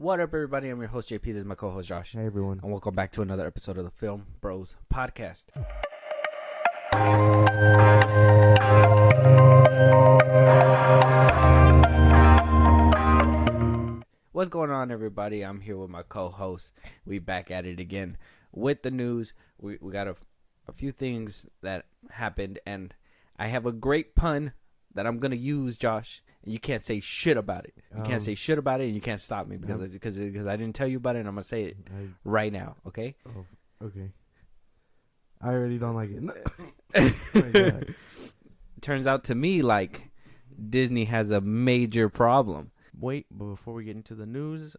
What up, everybody? I'm your host, JP. This is my co-host, Josh. Hey, everyone. And welcome back to another episode of the Film Bros Podcast. What's going on, everybody? I'm here with my co-host. We back at it again with the news. We got a few things that happened, and I have a great pun that I'm going to use, Josh. And you can't say shit about it. You can't say shit about it, and you can't stop me because I didn't tell you about it, and I'm going to say it right now, okay? Oh, okay. I already don't like it. Oh my God. Turns out to me like Disney has a major problem. Wait, but before we get into the news,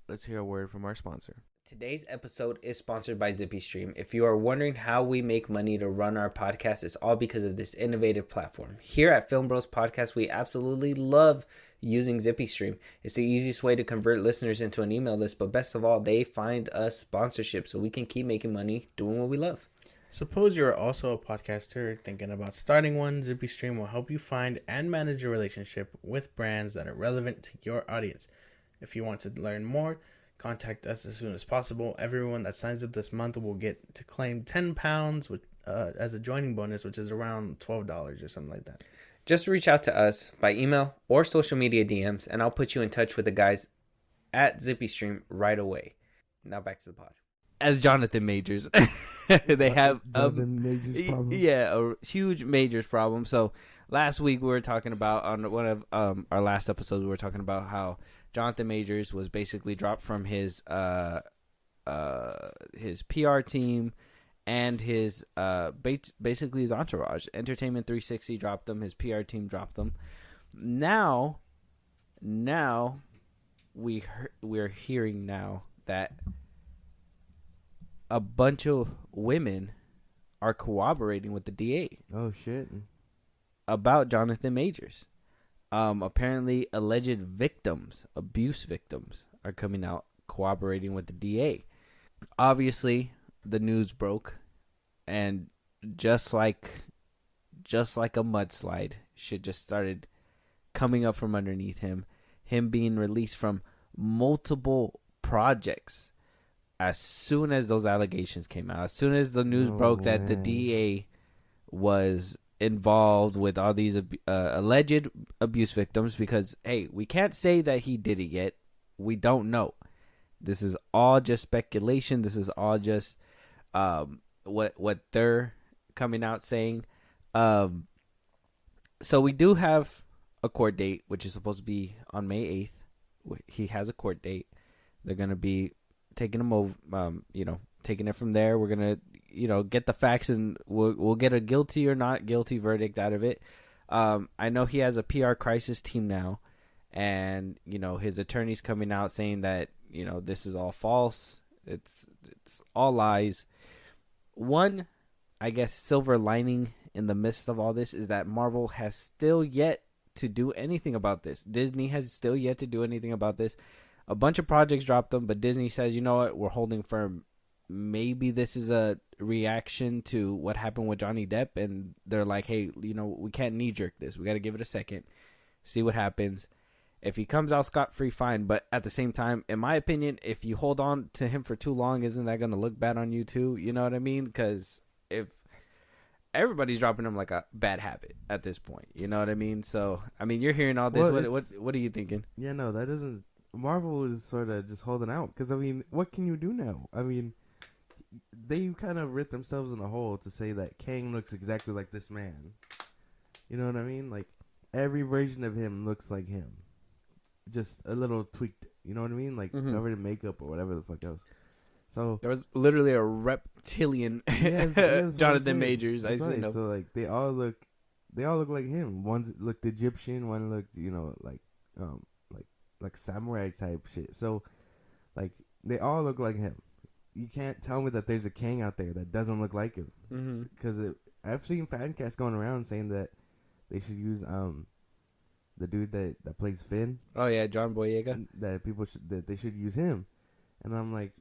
let's hear a word from our sponsor. Today's episode is sponsored by ZippyStream. If you are wondering how we make money to run our podcast, it's all because of this innovative platform. Here at Film Bros Podcast, we absolutely love using ZippyStream. It's the easiest way to convert listeners into an email list, but best of all, they find us sponsorship so we can keep making money doing what we love. Suppose you're also a podcaster thinking about starting one. ZippyStream will help you find and manage a relationship with brands that are relevant to your audience. If you want to learn more, contact us as soon as possible. Everyone that signs up this month will get to claim £10 as a joining bonus, which is around $12 or something like that. Just reach out to us by email or social media DMs, and I'll put you in touch with the guys at ZippyStream right away. Now back to the pod. As Jonathan Majors, they have a huge Majors problem. So last week we were talking about, on one of our last episodes, we were talking about how Jonathan Majors was basically dropped from his PR team and his basically his entourage. Entertainment 360 dropped him. His PR team dropped him. Now we're hearing now that a bunch of women are cooperating with the DA. Oh, shit. About Jonathan Majors. Apparently, alleged victims, abuse victims, are coming out cooperating with the DA. Obviously, the news broke, and just like a mudslide, shit just started coming up from underneath him. Him being released from multiple projects. As soon as those allegations came out, as soon as the news broke that the DA was involved with all these alleged abuse victims, because, hey, we can't say that he did it yet. We don't know. This is all just speculation. This is all just what they're coming out saying. So we do have a court date, which is supposed to be on May 8th. He has a court date. They're going to be taking him over, taking it from there. We're gonna, get the facts, and we'll get a guilty or not guilty verdict out of it. I know he has a PR crisis team now, and his attorney's coming out saying that this is all false. It's all lies. One, I guess, silver lining in the midst of all this is that Marvel has still yet to do anything about this. Disney has still yet to do anything about this. A bunch of projects dropped them, but Disney says, you know what, we're holding firm. Maybe this is a reaction to what happened with Johnny Depp, and they're like, hey, we can't knee-jerk this. We got to give it a second, see what happens. If he comes out scot-free, fine. But at the same time, in my opinion, if you hold on to him for too long, isn't that going to look bad on you too? You know what I mean? Because if everybody's dropping him like a bad habit at this point, you know what I mean? So, I mean, you're hearing all this. What are you thinking? Yeah, no, that doesn't... Marvel is sort of just holding out because, I mean, what can you do now? I mean, they kind of ripped themselves in a hole to say that Kang looks exactly like this man. You know what I mean? Like, every version of him looks like him. Just a little tweaked. You know what I mean? Like, covered in makeup or whatever the fuck else. So there was literally a reptilian Jonathan Majors. I see. So, like, they all look like him. One looked Egyptian. One looked, like samurai type shit. So, like, they all look like him. You can't tell me that there's a Kang out there that doesn't look like him. Because I've seen fan casts going around saying that they should use the dude that plays Finn. Oh yeah, John Boyega. That they should use him. And I'm like,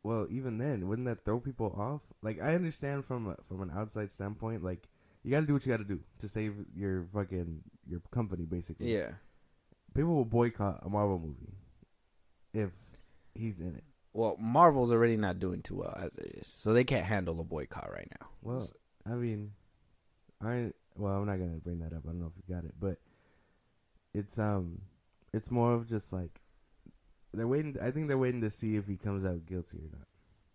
well, even then, wouldn't that throw people off? Like, I understand from an outside standpoint, like, you got to do what you got to do to save your your company, basically. Yeah. People will boycott a Marvel movie. if he's in it. Well, Marvel's already not doing too well as it is, so they can't handle a boycott right now. Well, I mean, I'm not gonna bring that up. I don't know if you got it, but it's more of just like they're waiting. I think they're waiting to see if he comes out guilty or not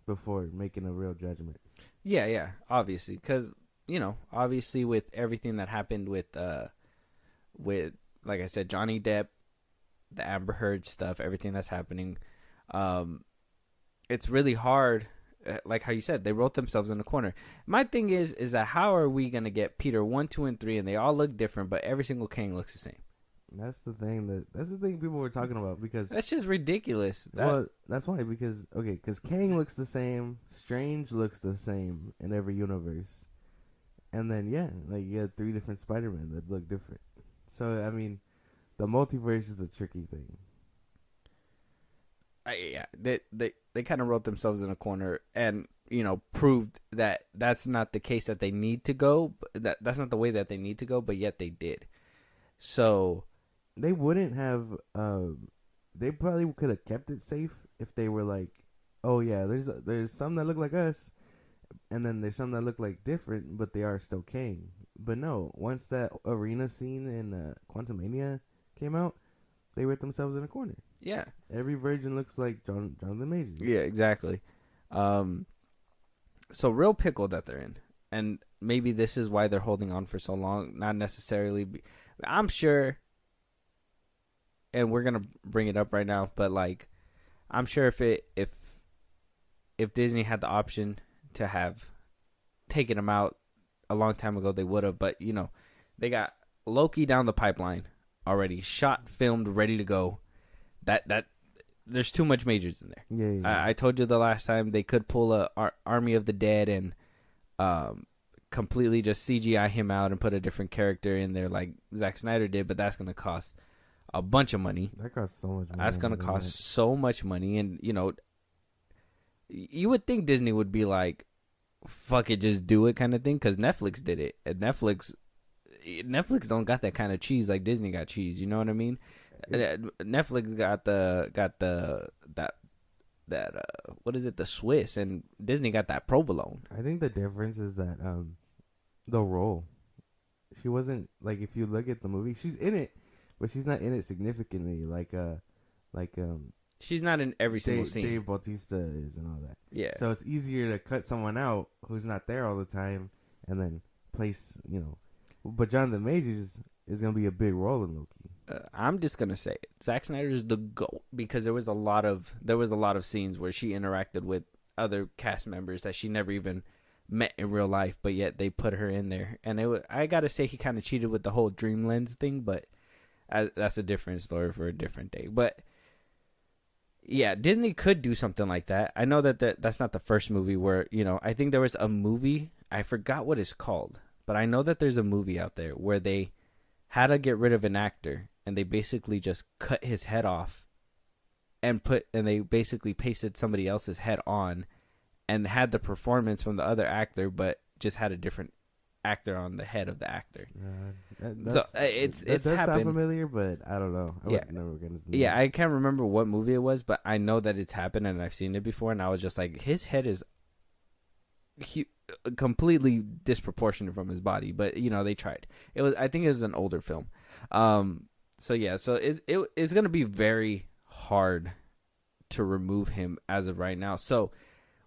before making a real judgment. Yeah, obviously, because obviously with everything that happened with like I said, Johnny Depp, the Amber Heard stuff, everything that's happening, it's really hard. Like how you said, they wrote themselves in a corner. My thing is that how are we gonna get Peter 1, 2, and 3, and they all look different, but every single Kang looks the same? That's the thing people were talking about because That's just ridiculous. Well, that's why because Kang looks the same, Strange looks the same in every universe, and then you had 3 different Spider-Men that look different. So I mean, the multiverse is a tricky thing. They kind of wrote themselves in a corner and proved that that's not the case that they need to go. That's not the way that they need to go, but yet they did. So they wouldn't have. They probably could have kept it safe if they were like, oh yeah, there's some that look like us, and then there's some that look like different, but they are still Kang. But no, once that arena scene in Quantumania came out, they wrote themselves in a corner. Yeah, every version looks like Jonathan Majors. Yeah, exactly. So real pickle that they're in, and maybe this is why they're holding on for so long. Not necessarily. I'm sure, and we're gonna bring it up right now, but like, I'm sure if Disney had the option to have taken them out a long time ago, they would have. But they got Loki down the pipeline already, shot, filmed, ready to go. That there's too much Majors in there. Yeah. I told you the last time they could pull a Army of the Dead and completely just CGI him out and put a different character in there like Zack Snyder did, but that's gonna cost a bunch of money. That costs so much money. That's gonna cost so much money, and you would think Disney would be like, "Fuck it, just do it," kind of thing, because Netflix did it, and Netflix don't got that kind of cheese like Disney got cheese. You know what I mean? Netflix got what is it, the Swiss, and Disney got that provolone. I think the difference is that the role, she wasn't like, if you look at the movie, she's in it, but she's not in it significantly like she's not in every single scene. Dave Bautista is and all that. Yeah. So it's easier to cut someone out who's not there all the time and then place, but Jonathan Majors is gonna be a big role in Loki. I'm just gonna say it. Zack Snyder's the GOAT, because there was a lot of scenes where she interacted with other cast members that she never even met in real life, but yet they put her in there. And I gotta say, he kind of cheated with the whole dream lens thing, but that's a different story for a different day. But yeah, Disney could do something like that. I know that's not the first movie where I think there was a movie, I forgot what it's called, but I know that there's a movie out there where they had to get rid of an actor, and they basically just cut his head off and they basically pasted somebody else's head on and had the performance from the other actor, but just had a different actor on the head of the actor. It's happened. Sound familiar, but I don't know. I can't remember what movie it was, but I know that it's happened and I've seen it before, and I was just like, his head is completely disproportionate from his body, but they tried. I think it was an older film. So it's gonna be very hard to remove him as of right now. So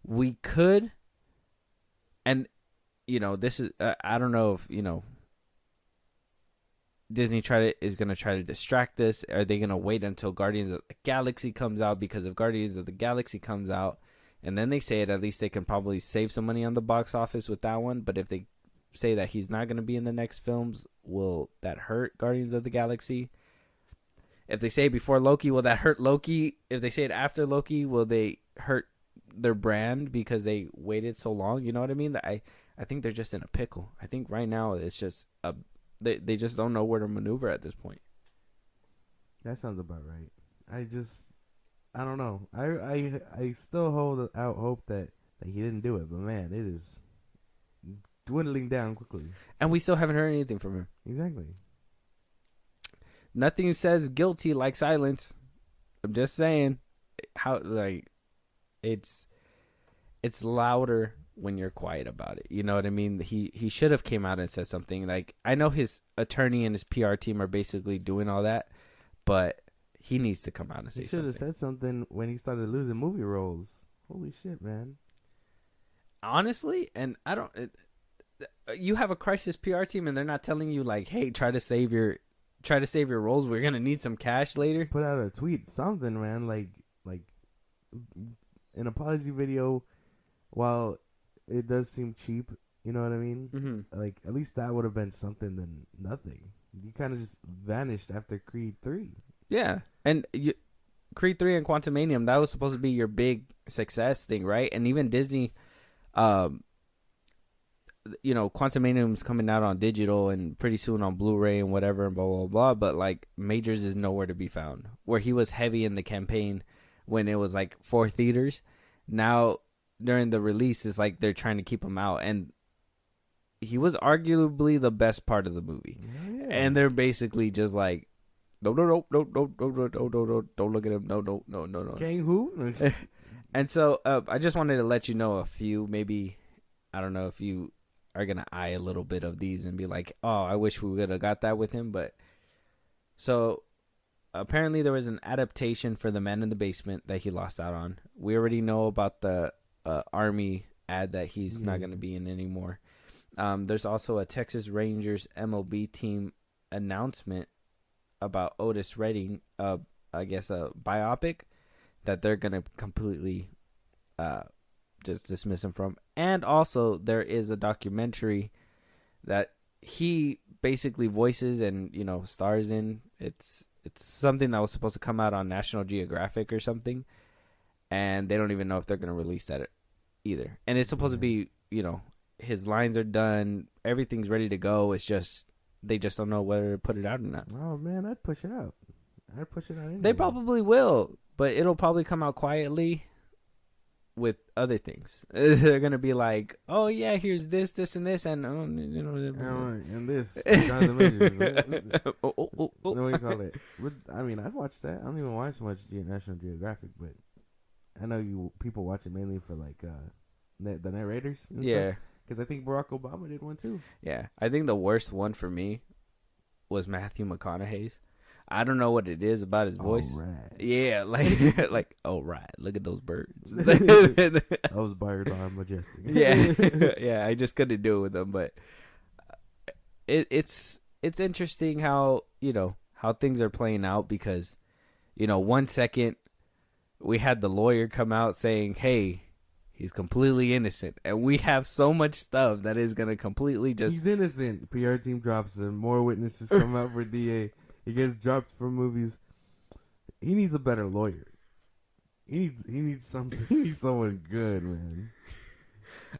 we could, and this is I don't know if Disney is gonna try to distract this. Are they gonna wait until Guardians of the Galaxy comes out? Because if Guardians of the Galaxy comes out and then they say it, at least they can probably save some money on the box office with that one. But if they say that he's not going to be in the next films, will that hurt Guardians of the Galaxy? If they say it before Loki, will that hurt Loki? If they say it after Loki, will they hurt their brand because they waited so long? You know what I mean? I think they're just in a pickle. I think right now it's just they just don't know where to maneuver at this point. That sounds about right. I don't know. I still hold out hope that he didn't do it, but man, it is dwindling down quickly. And we still haven't heard anything from him. Exactly. Nothing says guilty like silence. I'm just saying. how like it's louder when you're quiet about it. You know what I mean? He should have came out and said something. Like, I know his attorney and his PR team are basically doing all that, but he needs to come out and say He should something. have said something when he started losing movie roles. Holy shit, man. Honestly, and I don't. You have a crisis PR team, and they're not telling you like, "Hey, try to save your roles. We're gonna need some cash later." Put out a tweet, something, man. Like an apology video. While it does seem cheap, you know what I mean? Mm-hmm. Like, at least that would have been something than nothing. You kind of just vanished after Creed 3. Yeah, and Creed 3 and Quantumanium, that was supposed to be your big success thing, right? And even Disney, Quantumanium's coming out on digital and pretty soon on Blu-ray and whatever and blah, blah, blah. But, like, Majors is nowhere to be found. Where he was heavy in the campaign when it was, like, 4 theaters. Now, during the release, it's like they're trying to keep him out. And he was arguably the best part of the movie. Yeah. And they're basically just like, no, don't look at him. No. King who? And so I just wanted to let you know a few, maybe, I don't know if you are going to eye a little bit of these and be like, oh, I wish we would have got that with him. But so apparently there was an adaptation for The Man in the Basement that he lost out on. We already know about the Army ad that he's not going to be in anymore. There's also a Texas Rangers MLB team announcement about Otis Redding, I guess a biopic that they're going to completely just dismiss him from. And also there is a documentary that he basically voices and, stars in. It's something that was supposed to come out on National Geographic or something. And they don't even know if they're going to release that either. And it's supposed to be, his lines are done. Everything's ready to go. It's just, they just don't know whether to put it out or not. Oh, man, I'd push it out. Anyway. They probably will, but it'll probably come out quietly with other things. They're going to be like, oh, yeah, here's this, and this, and, and this. What do you call it? I mean, I'd watch that. I don't even watch much National Geographic, but I know people watch it mainly for, like, the narrators and stuff. Because I think Barack Obama did one too. Yeah. I think the worst one for me was Matthew McConaughey's. I don't know what it is about his voice. All right. Yeah, like, all right, look at those birds. Those birds are majestic. Yeah, I just couldn't do it with them. But it's interesting how, how things are playing out because, 1 second we had the lawyer come out saying, hey, he's completely innocent. And we have so much stuff that is going to completely just... He's innocent. PR team drops him. More witnesses come out for DA. He gets dropped from movies. He needs a better lawyer. He needs something. He needs someone good, man.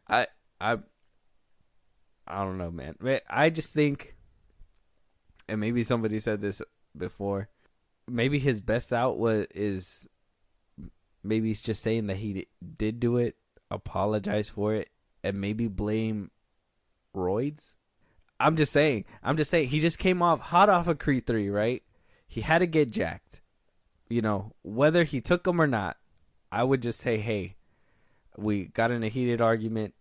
I don't know, man. I just think, and maybe somebody said this before, maybe his best out is maybe he's just saying that he did do it, apologize for it, and maybe blame roids. I'm just saying. He just came hot off of Creed 3, right? He had to get jacked. Whether he took them or not, I would just say, hey, we got in a heated argument.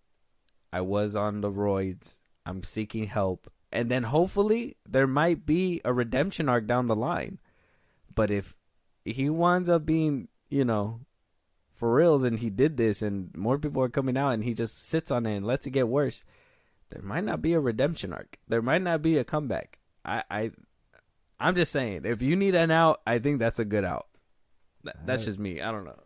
I was on the roids. I'm seeking help. And then hopefully there might be a redemption arc down the line. But if he winds up being, for reals and he did this and more people are coming out and he just sits on it and lets it get worse, there might not be a redemption arc. There might not be a comeback. I'm just saying, if you need an out, I think that's a good out. That's just me. I don't know.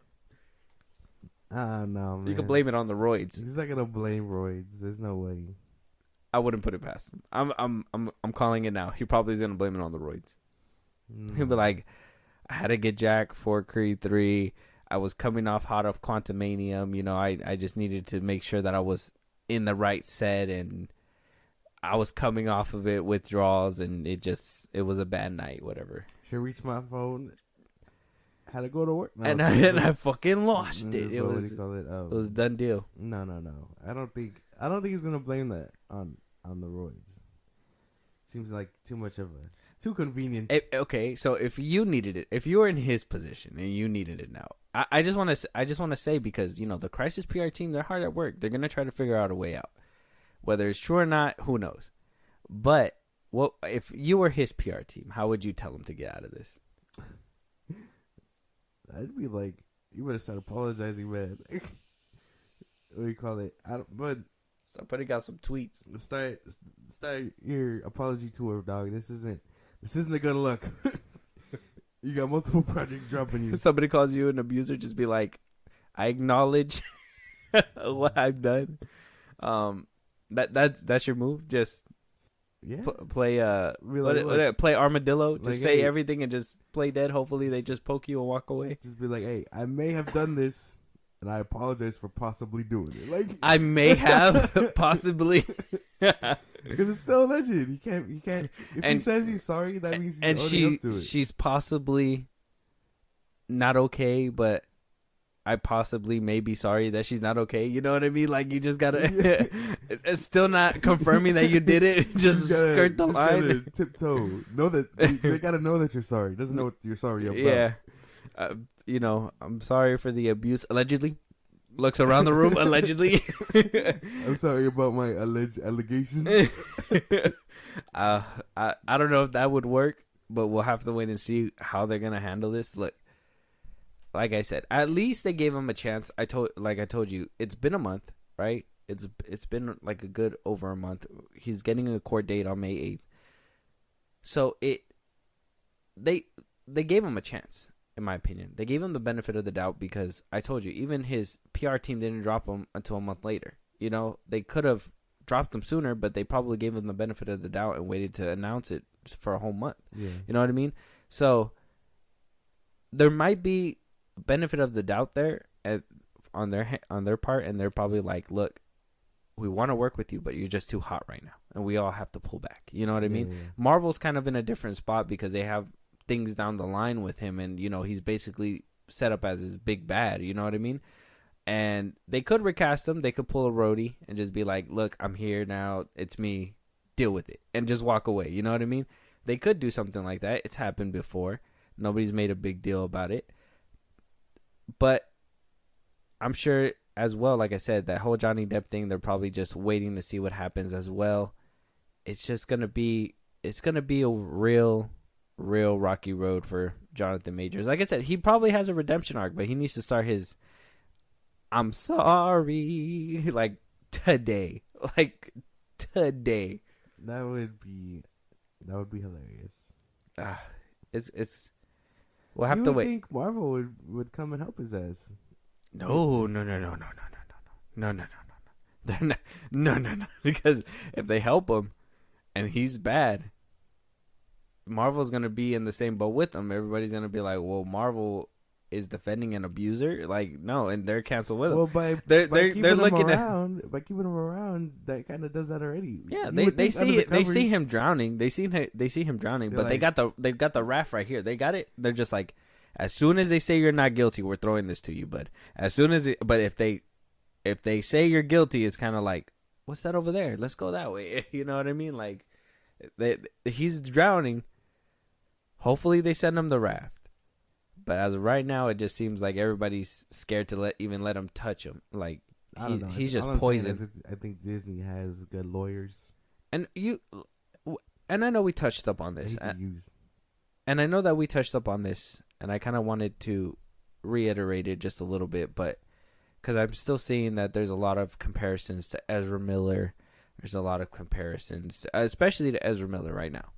No, man. You can blame it on the roids. He's not gonna blame roids. There's no way. I wouldn't put it past him. I'm calling it now. He probably is gonna blame it on the roids. He'll be like, I had to get Jack for Creed 3. I was coming off hot of Quantumanium. I just needed to make sure that I was in the right set, and I was coming off of it, withdrawals, and it was a bad night, whatever. Should reach my phone. Had to go to work. No, and I fucking lost it. It was a done deal. No. I don't think he's gonna blame that on the roids. Seems like too much of a Too convenient. Okay, so if you needed it, if you were in his position and you needed it now, I just want to say, because the crisis PR team, they're hard at work. They're gonna try to figure out a way out, whether it's true or not. Who knows? But what if you were his PR team? How would you tell him to get out of this? I'd be like, you better start apologizing, man. What do you call it? But somebody got some tweets. Start your apology tour, dog. This isn't a good look. You got multiple projects dropping you. If somebody calls you an abuser, just be like, I acknowledge what I've done. That's your move. Just play play armadillo. Just like, say hey, everything and just play dead. Hopefully they just poke you and walk away. Just be like, hey, I may have done this, and I apologize for possibly doing it. Like, I may have possibly. Because it's still alleged. You can't. If he says he's sorry, that means he's owning up to it. She's possibly not okay, but I possibly may be sorry that she's not okay. You know what I mean? Like, you just gotta. It's still not confirming that you did it. Just skirt the line. Gotta tiptoe. Know that they gotta know that you're sorry. Doesn't know what you're sorry about. Yeah. I'm sorry for the abuse. Allegedly. Looks around the room. Allegedly. I'm sorry about my alleged allegations. I don't know if that would work, but we'll have to wait and see how they're gonna handle this. Look, like I said, at least they gave him a chance. I told you, it's been a month, right? It's been like a good over a month. He's getting a court date on May 8th. So they gave him a chance, in my opinion. They gave him the benefit of the doubt, because I told you, even his PR team didn't drop him until a month later. They could have dropped him sooner, but they probably gave him the benefit of the doubt and waited to announce it for a whole month. Yeah. You know what I mean? So there might be benefit of the doubt there on their part, and they're probably like, look, we want to work with you, but you're just too hot right now, and we all have to pull back. You know what I mean? Yeah. Marvel's kind of in a different spot because they have things down the line with him, and he's basically set up as his big bad. You know what I mean? And they could recast him. They could pull a Rhodey and just be like, look, I'm here now, it's me, deal with it, and just walk away. You know what I mean? They could do something like that. It's happened before. Nobody's made a big deal about it. But I'm sure as well, like I said, that whole Johnny Depp thing, they're probably just waiting to see what happens as well. It's going to be a real rocky road for Jonathan Majors. Like I said, he probably has a redemption arc, but he needs to start his I'm sorry like today. That would be hilarious. It's we'll have to wait. I think Marvel would come and help his ass. No. They're not, no. Because if they help him and he's bad, Marvel's gonna be in the same boat with him. Everybody's gonna be like, "Well, Marvel is defending an abuser." Like, no, and they're canceled with him. Well, by keeping him looking around, that kind of does that already. Yeah, they see him drowning. They see him drowning, but like, they've got the raft right here. They got it. They're just like, as soon as they say you're not guilty, we're throwing this to you. But if they say you're guilty, it's kind of like, what's that over there? Let's go that way. You know what I mean? Like, he's drowning. Hopefully they send him the raft. But as of right now, it just seems like everybody's scared to let him touch him. Like, I don't know. He's just poison. I think Disney has good lawyers. And I know we touched up on this. And I know that we touched up on this, and I kind of wanted to reiterate it just a little bit, but because I'm still seeing that there's a lot of comparisons to Ezra Miller. There's a lot of comparisons, especially to Ezra Miller right now.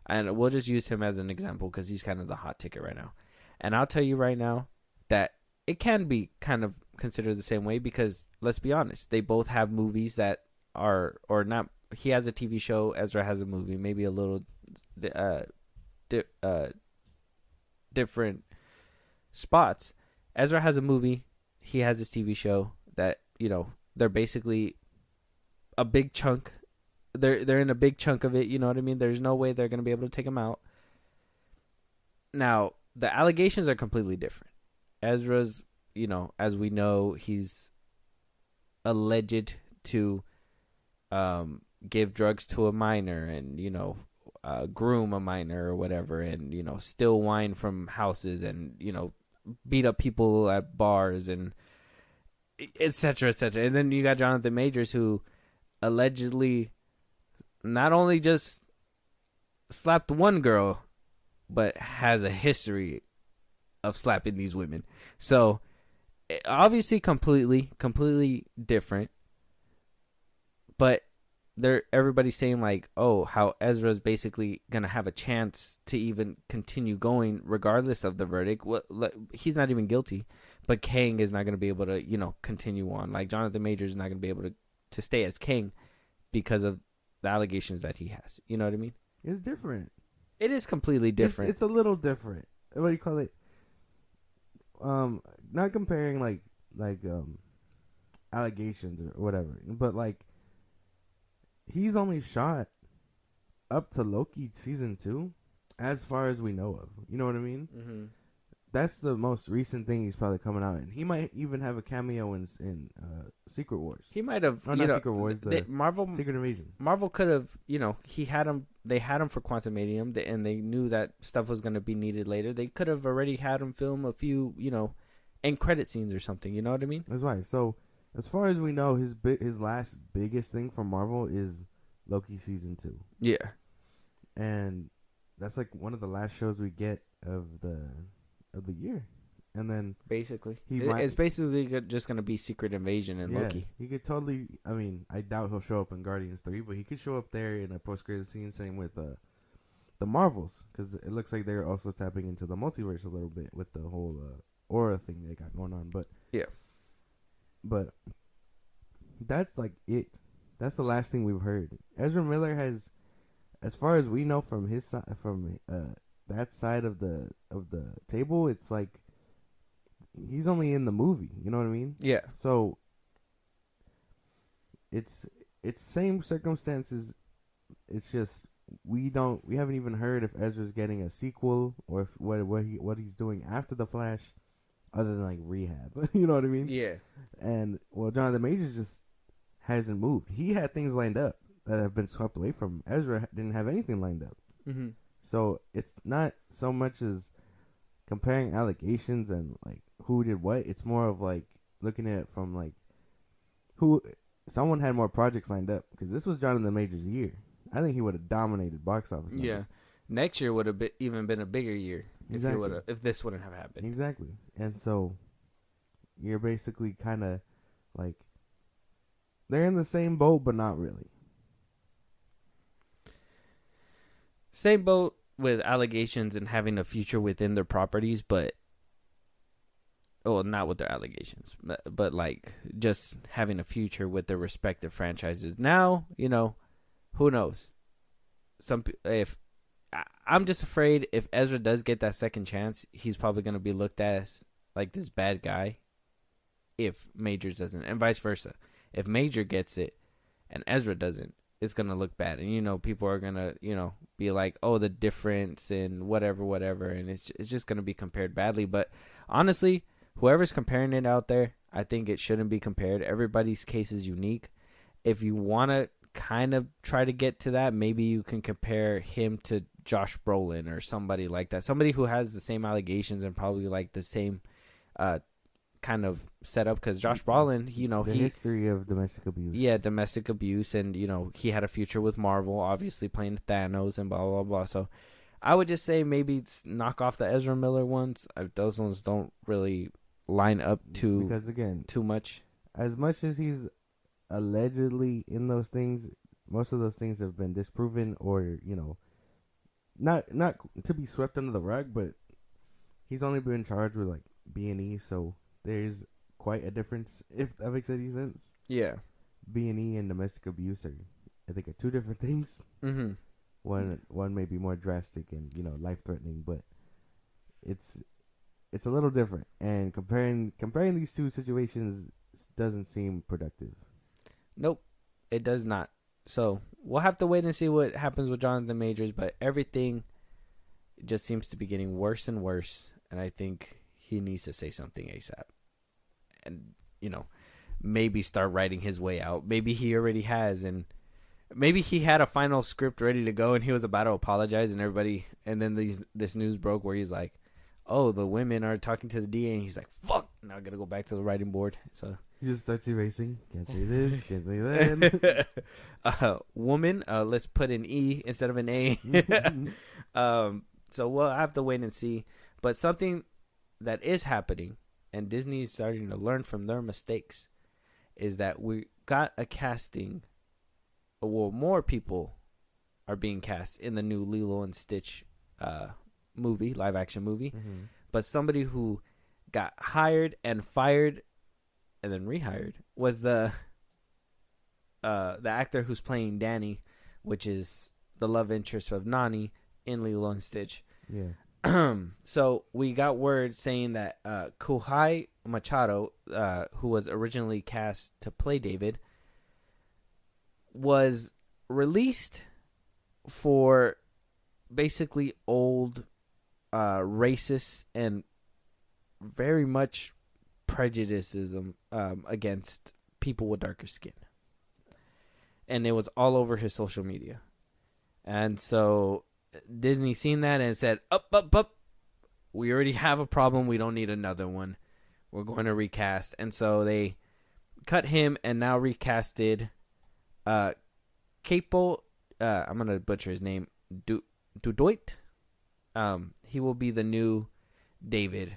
And we'll just use him as an example because he's kind of the hot ticket right now. And I'll tell you right now that it can be kind of considered the same way because, let's be honest, they both have movies that are, or not. He has a TV show, Ezra has a movie, maybe a little different spots. Ezra has a movie, he has his TV show that, they're basically a big chunk. They're in a big chunk of it, you know what I mean? There's no way they're going to be able to take him out. Now, the allegations are completely different. Ezra's, as we know, he's alleged to give drugs to a minor and, groom a minor or whatever, and steal wine from houses, and beat up people at bars, and etc. etc. And then you got Jonathan Majors, who allegedly not only just slapped one girl, but has a history of slapping these women. So obviously completely different. But everybody's saying like, oh, how Ezra's basically gonna have a chance to even continue going regardless of the verdict. He's not even guilty, but Kang is not gonna be able to continue on. Like Jonathan Majors is not gonna be able to stay as king because of the allegations that he has. You know what I mean? It's different. It is completely different. It's a little different. What do you call it? Not comparing like allegations or whatever, but like he's only shot up to Loki season 2, as far as we know of. You know what I mean? Mm-hmm. That's the most recent thing he's probably coming out in. He might even have a cameo in Secret Wars. He might have. Not Secret Wars. Marvel Secret Invasion. Marvel could have. He had him. They had him for Quantumanium, and they knew that stuff was going to be needed later. They could have already had him film a few, end credit scenes or something. You know what I mean? That's right. So, as far as we know, his last biggest thing from Marvel is Loki season 2. Yeah. And that's like one of the last shows we get of the year. And then basically it's basically just going to be Secret Invasion and Loki. He could totally, I mean, I doubt he'll show up in Guardians 3, but he could show up there in a post-credit scene. Same with the Marvels, because it looks like they're also tapping into the multiverse a little bit with the whole aura thing they got going on. But but that's like it. That's the last thing we've heard. Ezra Miller has, as far as we know from his side, from that side of the table, it's like he's only in the movie. You know what I mean? Yeah. So it's same circumstances. It's just we haven't even heard if Ezra's getting a sequel or if what he's doing after the Flash, other than like rehab. You know what I mean? Yeah. And Jonathan Majors just hasn't moved. He had things lined up that have been swept away from him. Ezra didn't have anything lined up. Mm-hmm. So it's not so much as comparing allegations and like who did what. It's more of like looking at it from like someone had more projects lined up, because this was Jonathan Majors' year. I think he would have dominated box office numbers. Yeah. Next year would have even been a bigger year exactly. if this wouldn't have happened. Exactly. And so you're basically kind of like they're in the same boat, but not really. Same boat with allegations and having a future within their properties, but not with their allegations, but like just having a future with their respective franchises. Now, who knows? I'm just afraid if Ezra does get that second chance, he's probably going to be looked at as like this bad guy if Majors doesn't, and vice versa. If Major gets it and Ezra doesn't, it's going to look bad. And, people are going to, be like, oh, the difference and whatever. And it's just going to be compared badly. But honestly, whoever's comparing it out there, I think it shouldn't be compared. Everybody's case is unique. If you want to kind of try to get to that, maybe you can compare him to Josh Brolin or somebody like that. Somebody who has the same allegations and probably like the same kind of setup, because Josh Brolin, the history of domestic abuse. Yeah, domestic abuse, and he had a future with Marvel, obviously playing Thanos and blah blah blah. So I would just say maybe knock off the Ezra Miller ones. Those ones don't really line up because again too much. As much as he's allegedly in those things, most of those things have been disproven or not to be swept under the rug. But he's only been charged with like B&E, so there's quite a difference, if that makes any sense. Yeah. B&E and domestic abuse are, I think, are two different things. Mm-hmm. One may be more drastic and life threatening, but it's a little different. And comparing these two situations doesn't seem productive. Nope, it does not. So we'll have to wait and see what happens with Jonathan Majors, but everything just seems to be getting worse and worse, and I think he needs to say something ASAP. And, maybe start writing his way out. Maybe he already has, and maybe he had a final script ready to go and he was about to apologize and everybody, and then this news broke where he's like, oh, the women are talking to the DA, and he's like, fuck, now I gotta go back to the writing board. So he just starts erasing. Can't say this, can't say that. Woman, let's put an E instead of an A. So we'll have to wait and see. But something that is happening, and Disney is starting to learn from their mistakes, is that we got a casting. Well, more people are being cast in the new Lilo and Stitch movie, live action movie. Mm-hmm. But somebody who got hired and fired and then rehired was the actor who's playing Danny, which is the love interest of Nani in Lilo and Stitch. Yeah. So we got word saying that Kuhai Machado, who was originally cast to play David, was released for basically old, racist, and very much prejudicism against people with darker skin. And it was all over his social media. And so Disney seen that and said, up. We already have a problem. We don't need another one. We're going to recast. And so they cut him and now recasted Capo. I'm going to butcher his name. Dudoit. He will be the new David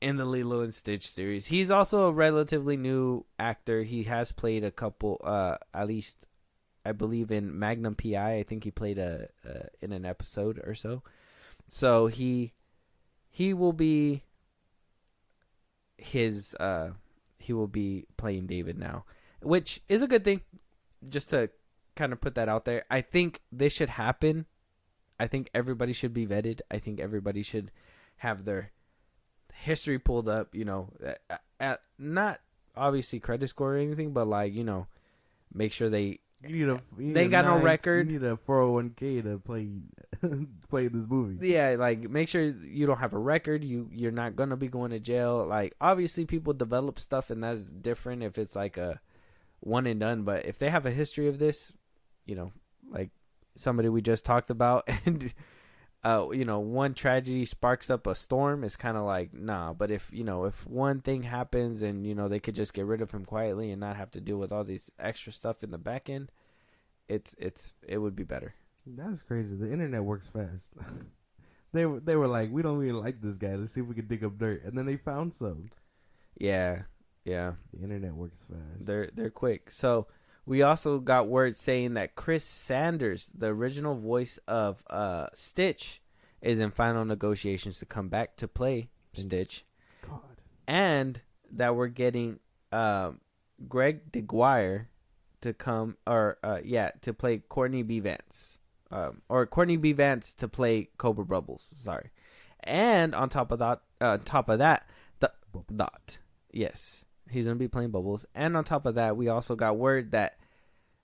in the Lilo and Stitch series. He's also a relatively new actor. He has played a couple, at least I believe in Magnum P.I. I think he played in an episode or so. So he will be he will be playing David now, which is a good thing. Just to kind of put that out there. I think this should happen. I think everybody should be vetted. I think everybody should have their history pulled up, at not obviously credit score or anything, but make sure they ain't got no record. You need a 401k to play this movie. Yeah, make sure you don't have a record. You're not gonna be going to jail. Obviously people develop stuff and that's different if it's like a one and done, but if they have a history of this, like somebody we just talked about, and one tragedy sparks up a storm, it's kind of like, nah. But if one thing happens and they could just get rid of him quietly and not have to deal with all these extra stuff in the back end, it would be better. That's crazy. The internet works fast. They were like, we don't really like this guy. Let's see if we can dig up dirt, and then they found some. Yeah. The internet works fast. They're quick. So we also got word saying that Chris Sanders, the original voice of Stitch, is in final negotiations to come back to play Stitch. God. And that we're getting Greg DeGuire to come, to play Courtney B. Vance. Or Courtney B. Vance to play Cobra Bubbles. Sorry. And on top of that, yes. He's going to be playing Bubbles. And on top of that, we also got word that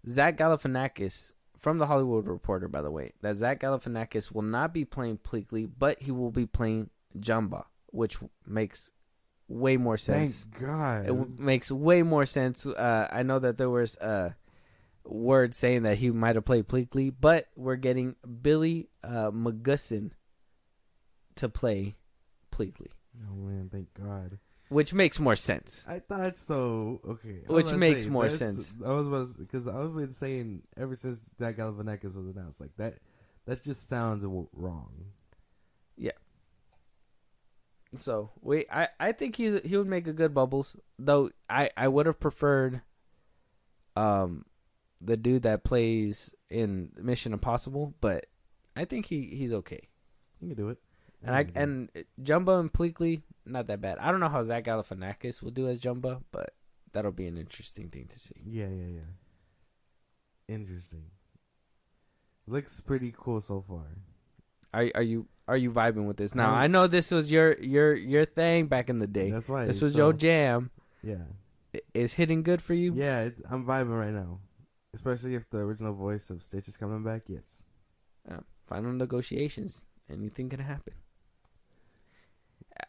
Zach Galifianakis, from The Hollywood Reporter, by the way, that Zach Galifianakis will not be playing Pleakley, but he will be playing Jumba, which makes way more sense. Thank God. It makes way more sense. I know that there was a word saying that he might have played Pleakley, but we're getting Billy McGusson to play Pleakley. Oh, man, thank God. Which makes more sense. I thought so. Okay. Which makes more sense. I was because I was been saying ever since Zach Galifianakis was announced, like that just sounds wrong. Yeah. So I think he would make a good Bubbles, though. I would have preferred, the dude that plays in Mission Impossible, but I think he's okay. He can do it. And Jumbo and Pleakley, not that bad. I don't know how Zach Galifianakis will do as Jumbo, but that'll be an interesting thing to see. Yeah. Interesting. Looks pretty cool so far. Are you vibing with this? Now I know this was your thing back in the day. That's right. This was your jam. Yeah. Is hitting good for you? Yeah, I'm vibing right now, especially if the original voice of Stitch is coming back. Yes. Final negotiations. Anything can happen.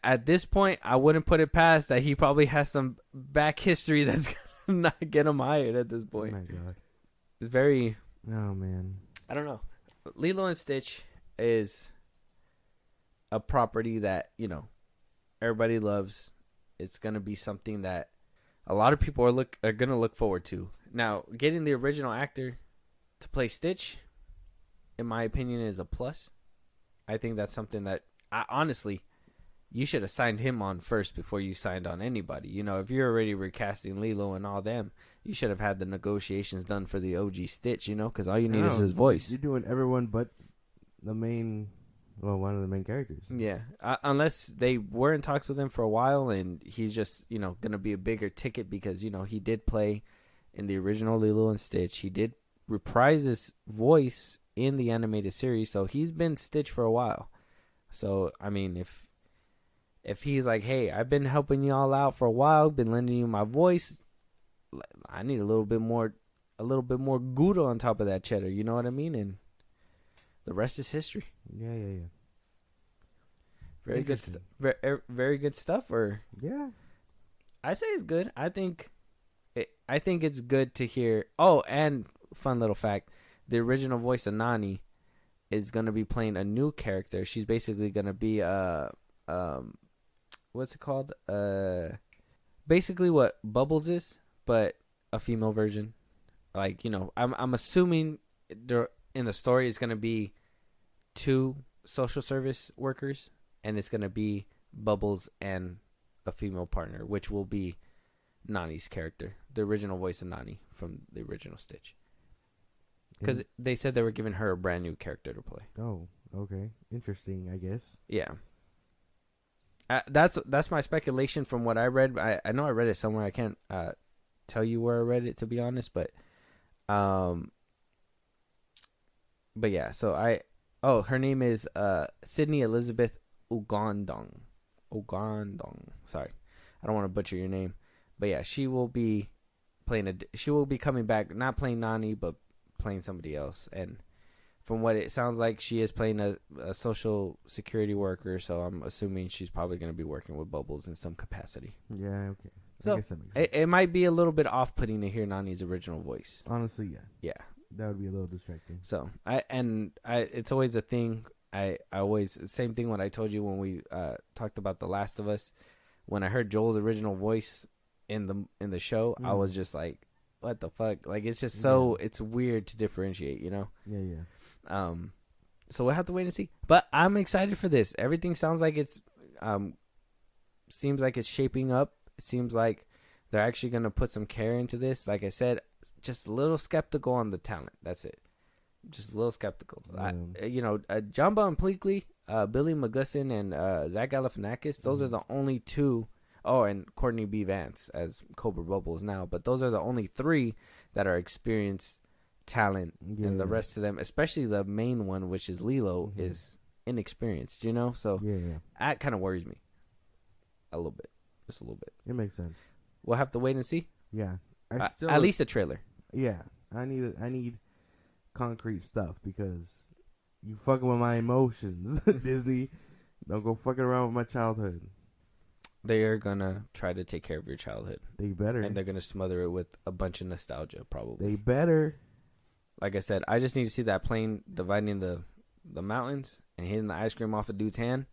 At this point, I wouldn't put it past that he probably has some back history that's gonna not get him hired at this point. Oh my God. It's very, Oh man. I don't know. Lilo and Stitch is a property that, you know, everybody loves. It's gonna be something that a lot of people are gonna look forward to. Now, getting the original actor to play Stitch, in my opinion, is a plus. I think that's something that honestly, you should have signed him on first before you signed on anybody. You know, if you're already recasting Lilo and all them, you should have had the negotiations done for the OG Stitch. You know, because all you need is his voice. You're doing everyone but the main, well, one of the main characters. Yeah, unless they were in talks with him for a while, and he's just, you know, gonna be a bigger ticket because, you know, he did play in the original Lilo and Stitch. He did reprise his voice in the animated series, so he's been Stitch for a while. So I mean, if he's like, hey, I've been helping you all out for a while, been lending you my voice, I need a little bit more Gouda on top of that cheddar. You know what I mean? And the rest is history. Yeah. Very good, very good stuff. Or yeah, I say it's good. I think it's good to hear. Oh, and fun little fact: the original voice of Nani is gonna be playing a new character. She's basically gonna be what's it called? Basically what Bubbles is, but a female version. Like, you know, I'm assuming there in the story is gonna be 2 social service workers, and it's gonna be Bubbles and a female partner, which will be Nani's character, the original voice of Nani from the original Stitch. Because they said they were giving her a brand new character to play. Oh, okay, interesting. I guess. Yeah. That's my speculation from what I read. I know I read it somewhere. I can't tell you where I read it, to be honest, but yeah. So her name is Sydney Elizabeth Ugandong. Sorry, I don't want to butcher your name, but yeah, she will be coming back, not playing Nani, but playing somebody else. And from what it sounds like, she is playing a social security worker, so I'm assuming she's probably going to be working with Bubbles in some capacity. Yeah, okay. So I guess that makes sense. It might be a little bit off-putting to hear Nani's original voice. Honestly, yeah. Yeah. That would be a little distracting. So it's always a thing. I always, same thing when I told you when we talked about The Last of Us. When I heard Joel's original voice in the show, I was just like, what the fuck? Like, it's just it's weird to differentiate, you know? Yeah. So we'll have to wait and see. But I'm excited for this. Everything sounds like seems like it's shaping up. It seems like they're actually going to put some care into this. Like I said, just a little skeptical on the talent. That's it. Just a little skeptical. Jumba and Pleakley, Billy Magussin, and Zach Galifianakis, those are the only 2. Oh, and Courtney B. Vance as Cobra Bubbles now. But those are the only 3 that are experienced talent. Yeah. And the rest of them, especially the main one, which is Lilo, is inexperienced, you know? So that kind of worries me a little bit. Just a little bit. It makes sense. We'll have to wait and see. Yeah. At least a trailer. Yeah. I need concrete stuff because you fucking with my emotions, Disney. Don't go fucking around with my childhood. They are going to try to take care of your childhood. They better. And they're going to smother it with a bunch of nostalgia, probably. They better. Like I said, I just need to see that plane dividing the mountains and hitting the ice cream off a dude's hand.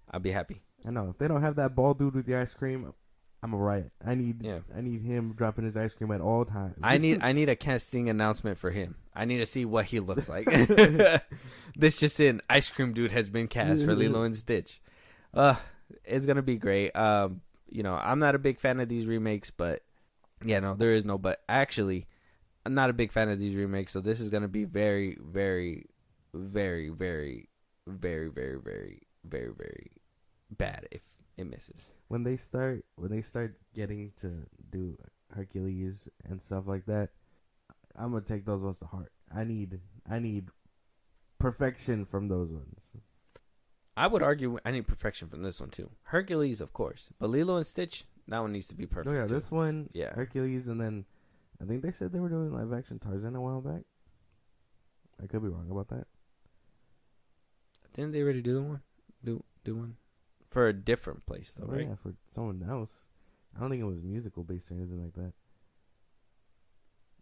I'll be happy. I know. If they don't have that bald dude with the ice cream, I'm a riot. I need him dropping his ice cream at all times. I need a casting announcement for him. I need to see what he looks like. This just in, ice cream dude has been cast for Lilo and Stitch. It's gonna be great. I'm not a big fan of these remakes, but there is no but. Actually, I'm not a big fan of these remakes, so this is gonna be very, very, very, very, very, very, very, very, very bad if it misses. When they start getting to do Hercules and stuff like that, I'm gonna take those ones to heart. I need perfection from those ones. I would argue I need perfection from this one too. Hercules, of course, but Lilo and Stitch, that one needs to be perfect. Oh yeah, too. This one, Hercules, and then I think they said they were doing live action Tarzan a while back. I could be wrong about that. Didn't they already do the one? Do one for a different place though, right? Yeah, for someone else. I don't think it was musical based or anything like that.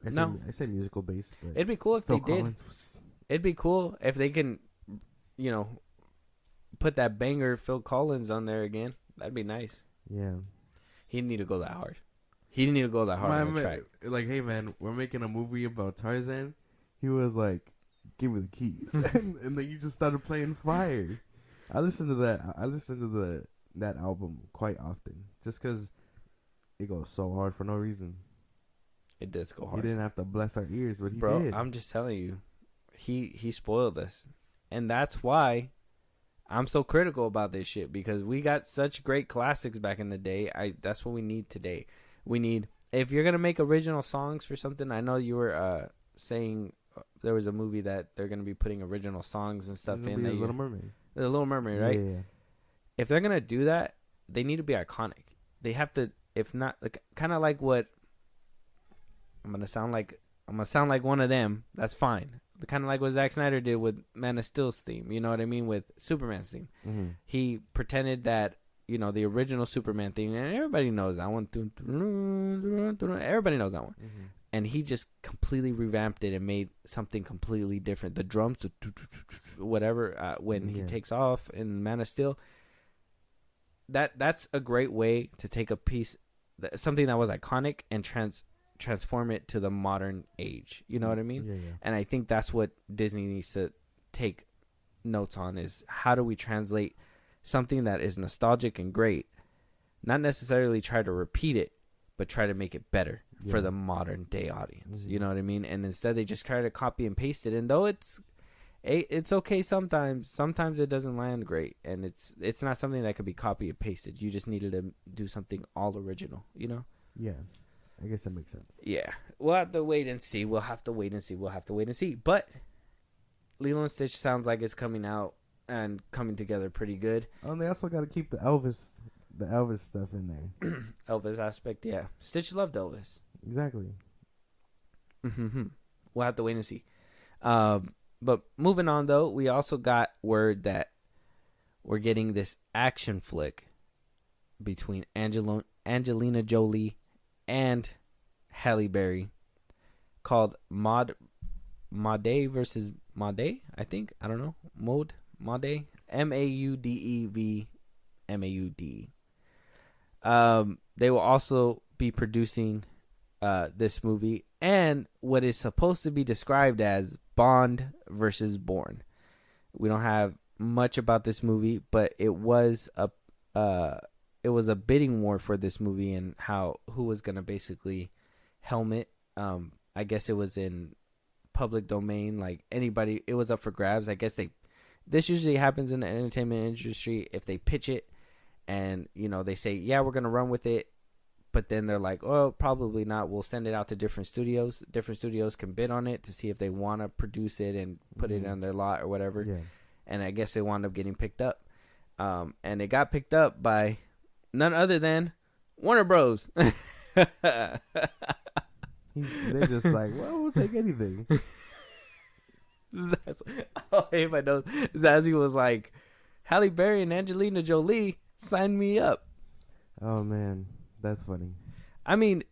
I say musical based, but It'd be cool if Phil they did. Collins was, It'd be cool if they can, you know, put that banger Phil Collins on there again. That'd be nice. yeah. He didn't need to go that hard. He didn't need to go that hard on the track. Like, hey man, we're making a movie about Tarzan. He was like, "Give me the keys," and then you just started playing Fire. I listened to that. I listened to that album quite often, just because it goes so hard for no reason. It does go He hard. didn't have to bless our ears, but he Bro, did. I'm just telling you, he spoiled us, and that's why I'm so critical about this shit, because we got such great classics back in the day. That's what we need today. We need, if you're gonna make original songs for something. I know you were saying there was a movie that they're gonna be putting original songs and stuff in. The Little Mermaid. The Little Mermaid, right? Yeah. If they're gonna do that, they need to be iconic. They have to, if not, like, kind of like what I'm gonna sound like one of them. That's fine. Kind of like what Zack Snyder did with Man of Steel's theme. You know what I mean? With Superman's theme, he pretended that, you know, the original Superman theme, and everybody knows that one. Everybody knows that one. And he just completely revamped it and made something completely different. The drums, whatever, when he takes off in Man of Steel. That's a great way to take a piece, something that was iconic, and transform it to the modern age. You know what I mean? Yeah. And I think that's what Disney needs to take notes on, is how do we translate something that is nostalgic and great, not necessarily try to repeat it, but try to make it better for the modern day audience. You know what I mean? And instead they just try to copy and paste it. And though it's okay sometimes it doesn't land great, and it's not something that could be copy and pasted. You just needed to do something all original, you know? Yeah. I guess that makes sense. Yeah. We'll have to wait and see. But Lilo and Stitch sounds like it's coming out and coming together pretty good. And they also got to keep the Elvis stuff in there. Elvis aspect, yeah. Stitch loved Elvis. Exactly. We'll have to wait and see. But moving on, though, we also got word that we're getting this action flick between Angelina Jolie and Halle Berry called Maude versus Maude, I think. I don't know. Maude. Maudev Maude. They will also be producing this movie and what is supposed to be described as Bond versus Bourne. We don't have much about this movie, but it was a bidding war for this movie, and who was gonna basically helm it. I guess it was in public domain, like anybody. It was up for grabs. I guess this usually happens in the entertainment industry. If they pitch it and, you know, they say, yeah, we're gonna run with it, but then they're like, oh, probably not. We'll send it out to different studios. Different studios can bid on it to see if they want to produce it and put it on their lot or whatever. Yeah. And I guess it wound up getting picked up. And it got picked up by none other than Warner Bros. They're just like, well, we'll take anything. Oh, hey, my nose. Zazzy was like, Halle Berry and Angelina Jolie, sign me up. Oh, man. That's funny. I mean,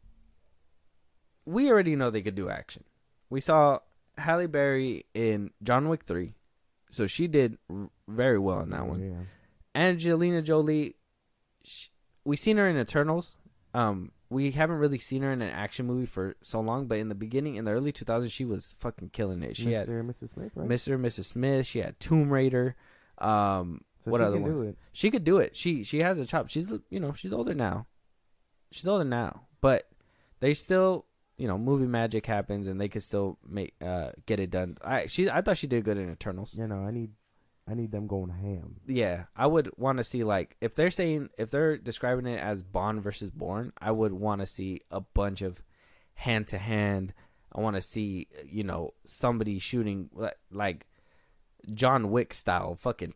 we already know they could do action. We saw Halle Berry in John Wick 3, so she did very well in that one. Yeah. Angelina Jolie, we seen her in Eternals. We haven't really seen her in an action movie for so long, but in the beginning, in the early 2000s, she was fucking killing it. She had and Mrs. Smith, right? Mr. and Mrs. Smith. She had Tomb Raider. So what she other can one? do it. She could do it. She has a chop. She's older now. But they still, movie magic happens, and they could still get it done. I thought she did good in Eternals. Yeah, no, I need them going ham. Yeah, I would want to see, like, if they're describing it as Bond versus Bourne, I would want to see a bunch of hand to hand. I want to see, somebody shooting like John Wick style, fucking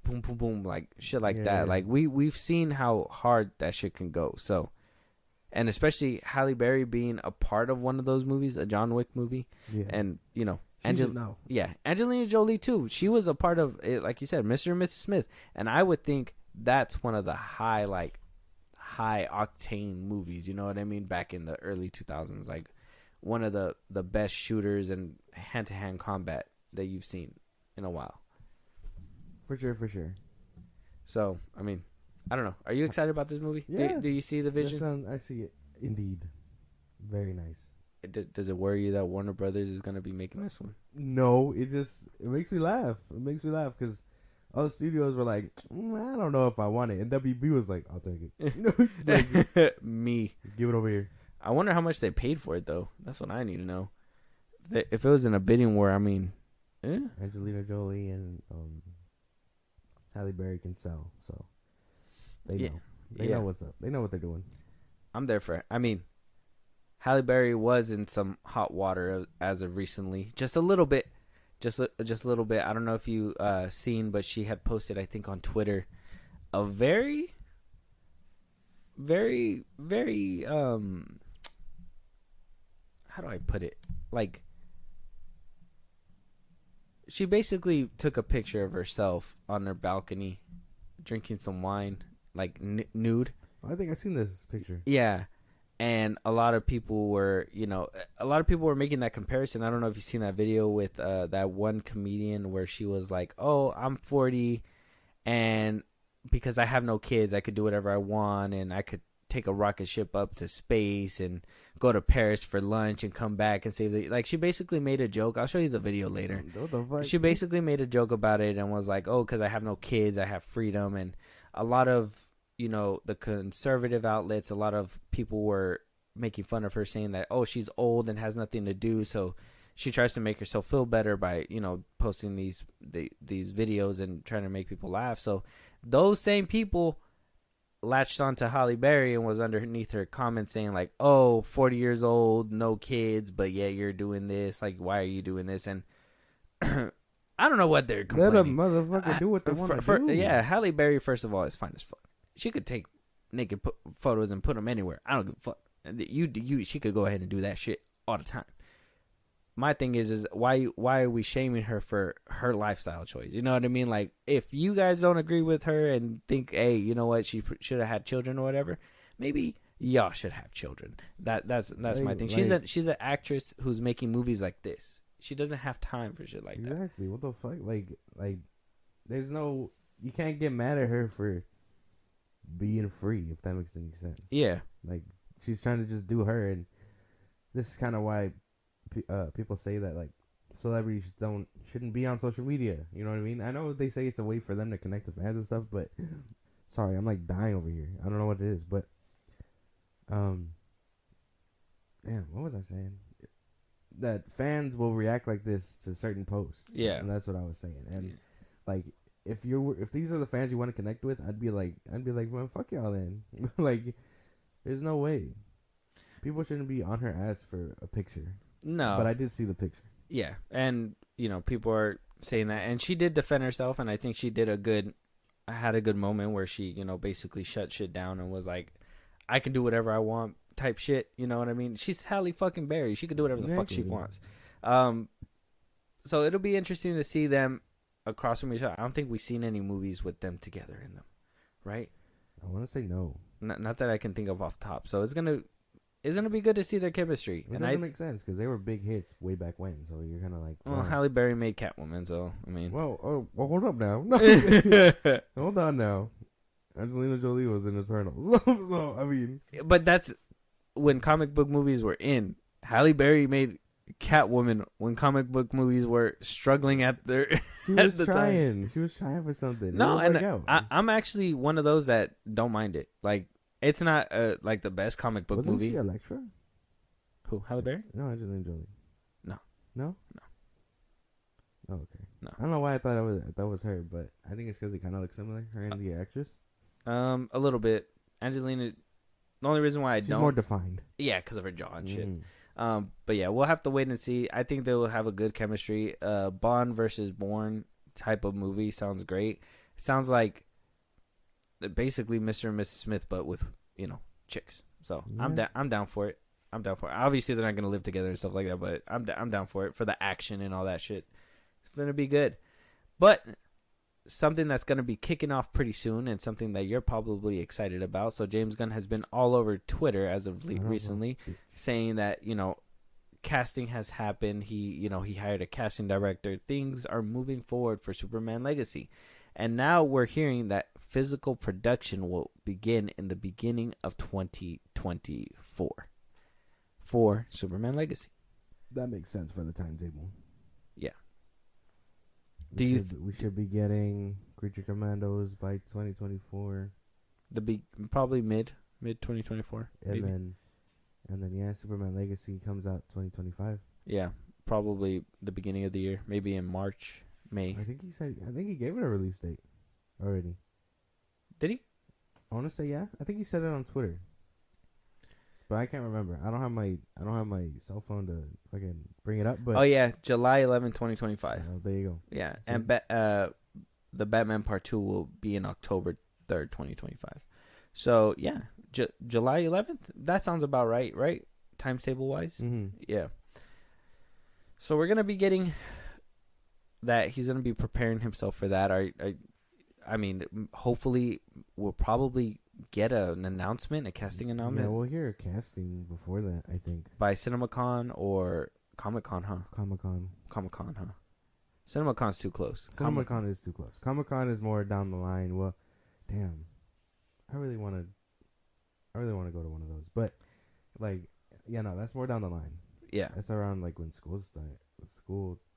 boom boom boom, like shit like that. Yeah. Like we've seen how hard that shit can go. So, and especially Halle Berry being a part of one of those movies, a John Wick movie, and Angelina Jolie too. She was a part of it, like you said, Mr. and Mrs. Smith, and I would think that's one of the high octane movies. You know what I mean? Back in the early 2000s, like one of the best shooters and hand-to-hand combat that you've seen in a while. For sure. So, I mean, I don't know. Are you excited about this movie? Yeah. Do you see the vision? I see it. Indeed. Very nice. Does it worry you that Warner Brothers is going to be making this one? No, it makes me laugh. It makes me laugh because other studios were like, I don't know if I want it. And WB was like, I'll take it. Like, Me. give it over here. I wonder how much they paid for it, though. That's what I need to know. If it was in a bidding war, I mean, Angelina Jolie and Halle Berry can sell, so they know. They know what's up. They know what they're doing. I'm there for it. I mean, Halle Berry was in some hot water as of recently. Just a little bit. Just a little bit. I don't know if you seen, but she had posted, I think, on Twitter, a very, very, very, how do I put it? Like, she basically took a picture of herself on her balcony, drinking some wine, like nude. I think I've seen this picture. Yeah. And a lot of people were, making that comparison. I don't know if you've seen that video with that one comedian where she was like, oh, I'm 40 and because I have no kids, I could do whatever I want and I could take a rocket ship up to space and go to Paris for lunch and come back and save the... Like, she basically made a joke. I'll show you the video later. What the fuck? She basically made a joke about it and was like, oh, because I have no kids, I have freedom. And a lot of... the conservative outlets, a lot of people were making fun of her, saying that, oh, she's old and has nothing to do, so she tries to make herself feel better by, posting these videos and trying to make people laugh. So those same people latched onto Halle Berry and was underneath her comments saying like, oh, 40 years old, no kids, but yeah, you're doing this. Like, why are you doing this? And I don't know what they're complaining. Let a motherfucker do what they want to do. Yeah, Halle Berry, first of all, is fine as fuck. She could take naked photos and put them anywhere. I don't give a fuck. She could go ahead and do that shit all the time. My thing is why are we shaming her for her lifestyle choice? You know what I mean? Like, if you guys don't agree with her and think, hey, you know what, she should have had children or whatever, maybe y'all should have children. That's my thing. She's an actress who's making movies like this. She doesn't have time for shit like that. Exactly. What the fuck? Like, there's no... You can't get mad at her for being free, if that makes any sense. Yeah. Like, she's trying to just do her, and this is kind of why people say that, like, celebrities shouldn't be on social media. You know what I mean? I know they say it's a way for them to connect with fans and stuff, but sorry, I'm like dying over here. I don't know what it is, but damn, what was I saying? That fans will react like this to certain posts. Yeah, and that's what I was saying. And like, if these are the fans you want to connect with, I'd be like, well, fuck y'all then. Like, there's no way. People shouldn't be on her ass for a picture. No. But I did see the picture. Yeah. And, people are saying that. And she did defend herself, and I think she had a good moment where she, basically shut shit down and was like, I can do whatever I want type shit. You know what I mean? She's Halle fucking Berry. She can do whatever the fuck she wants. So it'll be interesting to see them across from each other. I don't think we've seen any movies with them together in them. Right? I want to say no. Not that I can think of off top. So it's gonna be good to see their chemistry. It doesn't make sense because they were big hits way back when. So you're kind of like, well, Halle Berry made Catwoman, so I mean, well, hold up now. Hold on now. Angelina Jolie was in Eternals, so I mean, but that's when comic book movies were in. Halle Berry made Catwoman when comic book movies were struggling at their. She was trying. She was trying for something. No, and I'm actually one of those that don't mind it. Like, it's not like the best comic book movie. Wasn't she Elektra? Who? Halle Berry? No, Angelina Jolie. No. No. No. Oh, okay. No. I don't know why I thought that was her, but I think it's because they kind of look similar. Her and the actress. A little bit. Angelina. The only reason why she's more defined. Yeah, because of her jaw and shit. But yeah, we'll have to wait and see. I think they will have a good chemistry. Bond versus Bourne type of movie sounds great. Sounds like basically Mr. and Mrs. Smith, but with chicks. So yeah. I'm down for it. Obviously, they're not gonna live together and stuff like that, but I'm down for it, for the action and all that shit. It's gonna be good. But something that's gonna be kicking off pretty soon, and something that you're probably excited about. So James Gunn has been all over Twitter as of recently, saying that casting has happened. He hired a casting director. Things are moving forward for Superman Legacy. And now we're hearing that physical production will begin in the beginning of 2024 for Superman Legacy. That makes sense for the timetable. Yeah. We should be getting Creature Commandos by 2024. Probably mid 2024. And then yeah, Superman Legacy comes out 2025. Yeah, probably the beginning of the year, maybe in March, May. I think he gave it a release date already. Did he? I want to say yeah. I think he said it on Twitter. But I can't remember. I don't have my cell phone to fucking bring it up. But oh yeah, July 11, 2025. there you go. Yeah, So, and the Batman Part 2 will be in October 3rd, 2025. So yeah, July 11th. That sounds about right? Times table wise. mm-hmm. Yeah. So we're gonna be getting that. He's gonna be preparing himself for that. I mean, hopefully we'll probably get an announcement, a casting announcement. Yeah, we'll hear a casting before that, I think. By CinemaCon or Comic-Con, huh? Comic-Con, huh? CinemaCon's too close. CinemaCon is too close. Comic-Con is more down the line. Well, damn. I really want to go to one of those. But, like, yeah, no, that's more down the line. Yeah. That's around, like, when school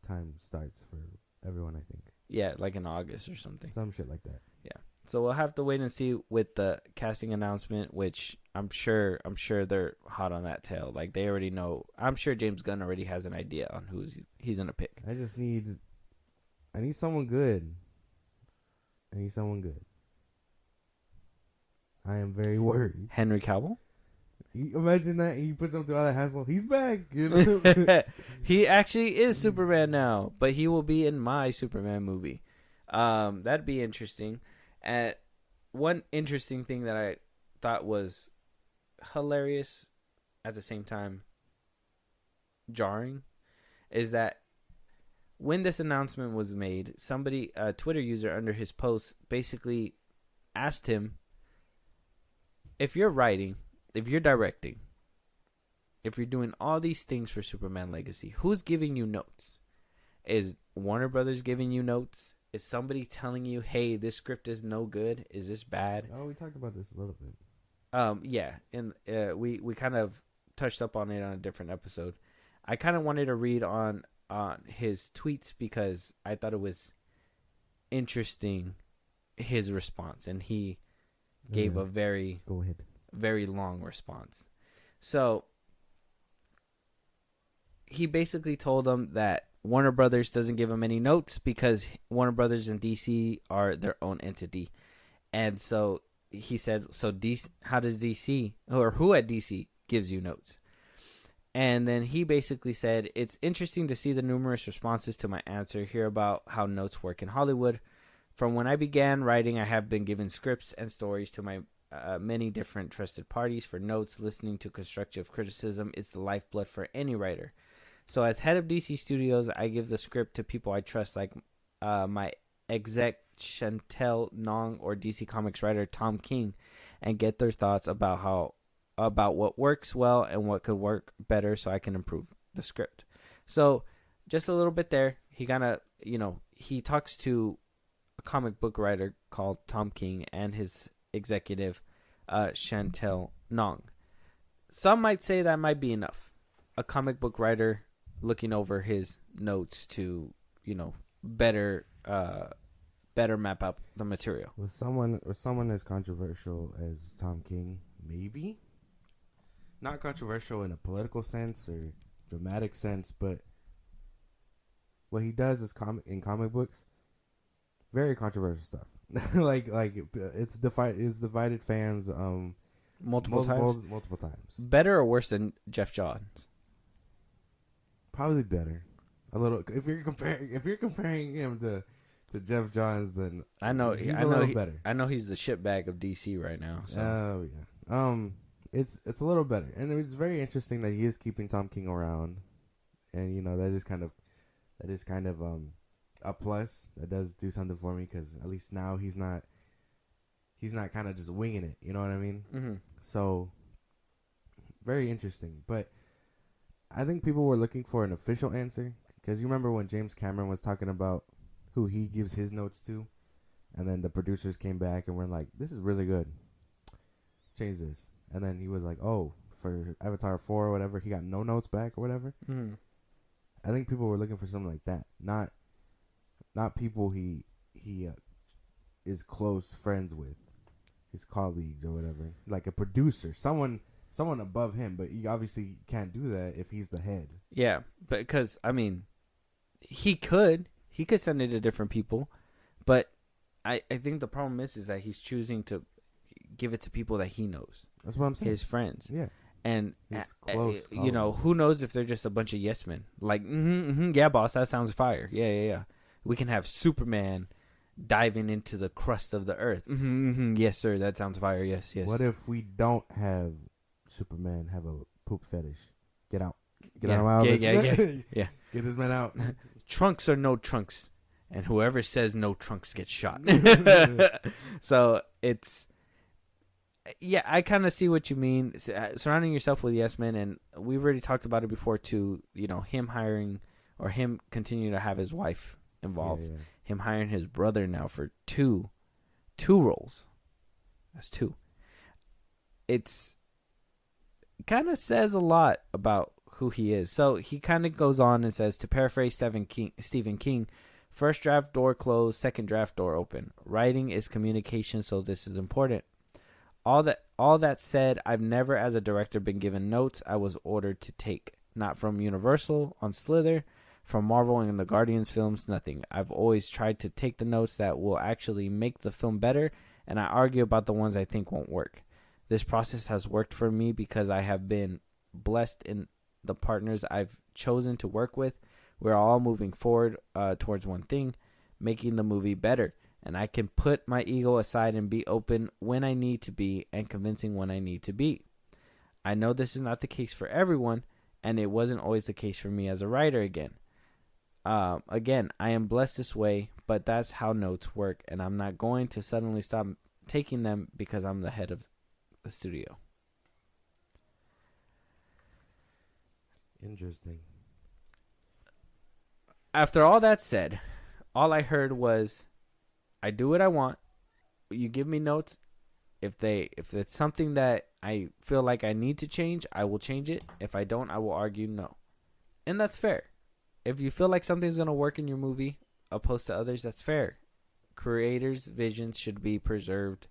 time starts for everyone, I think. Yeah, like in August or something. Some shit like that. Yeah. So we'll have to wait and see with the casting announcement, which I'm sure they're hot on that tail. Like they already know. I'm sure James Gunn already has an idea on who he's gonna pick. I need someone good. I am very worried. Henry Cavill? Imagine that he puts him through all that hassle. He's back. You know? He actually is Superman now, but he will be in my Superman movie. That'd be interesting. And one interesting thing that I thought was hilarious at the same time jarring is that when this announcement was made, somebody, a Twitter user under his post, basically asked him, if you're writing, if you're directing, if you're doing all these things for Superman Legacy, who's giving you notes? Is Warner Brothers giving you notes? Is somebody telling you, hey, this script is no good? Is this bad? Oh, we talked about this a little bit. Yeah, and we kind of touched up on it on a different episode. I kind of wanted to read on his tweets because I thought it was interesting, his response, and he gave a very long response. So he basically told them that Warner Brothers doesn't give him any notes because Warner Brothers and DC are their own entity. And so he said, so DC, how does DC, or who at DC gives you notes? And then he basically said, it's interesting to see the numerous responses to my answer here about how notes work in Hollywood. From when I began writing, I have been given scripts and stories to my many different trusted parties for notes. Listening to constructive criticism is the lifeblood for any writer. So as head of DC Studios, I give the script to people I trust, like my exec Chantel Nong or DC Comics writer Tom King, and get their thoughts about what works well and what could work better so I can improve the script. So just a little bit there. He he talks to a comic book writer called Tom King and his executive Chantel Nong. Some might say that might be enough. A comic book writer looking over his notes to, better map out the material. With someone as controversial as Tom King, maybe not controversial in a political sense or dramatic sense, but what he does is in comic books, very controversial stuff. like it's divided fans multiple times. Multiple times. Better or worse than Jeff Johns? Probably better. A little. If you're comparing him to Jeff Johns, then I know he's a little better. I know he's the shitbag of DC right now. So. Oh yeah. It's a little better, and it's very interesting that he is keeping Tom King around, and that is kind of a plus. That does do something for me because at least now he's not kind of just winging it. You know what I mean? Mm-hmm. So very interesting, but I think people were looking for an official answer because you remember when James Cameron was talking about who he gives his notes to, and then the producers came back and were like, "This is really good. Change this." And then he was like, "Oh, for Avatar 4 or whatever, he got no notes back or whatever." Mm. I think people were looking for something like that, not people he is close friends with, his colleagues or whatever, like a producer, someone above him. But you obviously can't do that if he's the head. Yeah, because I mean, he could send it to different people, but I think the problem is that he's choosing to give it to people that he knows, That's what I'm saying. his friends. Yeah. And His close you know, colleagues. who knows if they're just a bunch of yes men? Like, yeah, boss, that sounds fire. Yeah. We can have Superman diving into the crust of the earth. Yes, sir, that sounds fire. Yes. What if we don't have Superman have a poop fetish? Get out. Get Yeah, out of my office. yeah. Get this man out. Trunks or no trunks, and whoever says no trunks gets shot. So it's, yeah, I kind of see what you mean. Surrounding yourself with yes men, and we've already talked about it before too. You know, him hiring or him continuing to have his wife involved. Yeah. Him hiring his brother now for two roles. That's two. It's kind of says a lot about who he is. So he kind of goes on and says, to paraphrase Stephen King, first draft door closed, second draft door open. Writing is communication, so this is important. All that said, I've never as a director been given notes I was ordered to take. Not from Universal on Slither, from Marvel and the Guardians films, nothing. I've always tried to take the notes that will actually make the film better, and I argue about the ones I think won't work. This process has worked for me because I have been blessed in the partners I've chosen to work with. We're all moving forward towards one thing, making the movie better. And I can put my ego aside and be open when I need to be and convincing when I need to be. I know this is not the case for everyone, and it wasn't always the case for me as a writer again. Again, I am blessed this way, but that's how notes work, and I'm not going to suddenly stop taking them because I'm the head of the studio. Interesting. After all that said, all I heard was, I do what I want. You give me notes. If it's something that I feel like I need to change, I will change it. If I don't, I will argue no. And that's fair. If you feel like something's going to work in your movie opposed to others, that's fair. Creators' visions should be preserved,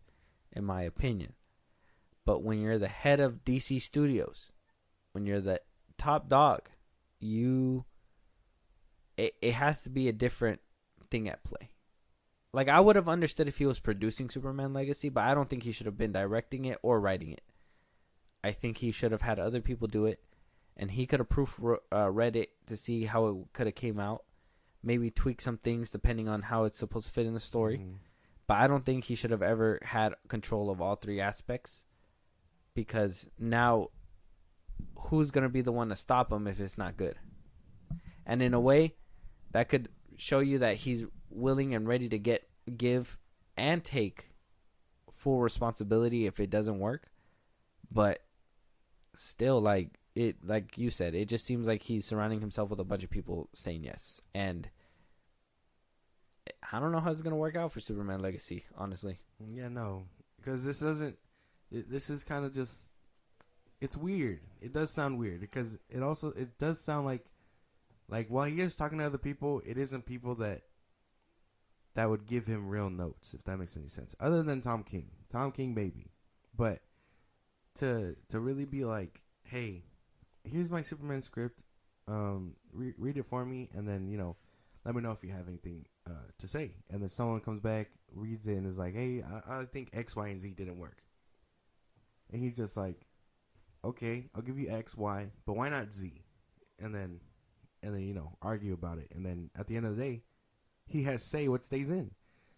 in my opinion. But when you're the head of DC Studios, when you're the top dog, it has to be a different thing at play. Like, I would have understood if he was producing Superman Legacy, but I don't think he should have been directing it or writing it. I think he should have had other people do it, and he could have read it to see how it could have came out. Maybe tweak some things depending on how it's supposed to fit in the story. Mm-hmm. But I don't think he should have ever had control of all three aspects, because now who's going to be the one to stop him if it's not good? And in a way, that could show you that he's willing and ready to give and take full responsibility if it doesn't work. But still, like you said, it just seems like he's surrounding himself with a bunch of people saying yes. And I don't know how it's going to work out for Superman Legacy, honestly. Yeah, no. Because this is kind of just, it's weird. It does sound weird because it does sound like while he is talking to other people, it isn't people that would give him real notes, if that makes any sense. Other than Tom King. Tom King, maybe. But to really be like, hey, here's my Superman script. Read it for me, and then, let me know if you have anything to say. And then someone comes back, reads it, and is like, hey, I think X, Y, and Z didn't work. And he's just like, okay, I'll give you X, Y, but why not Z? And then argue about it. And then at the end of the day, he has say what stays in.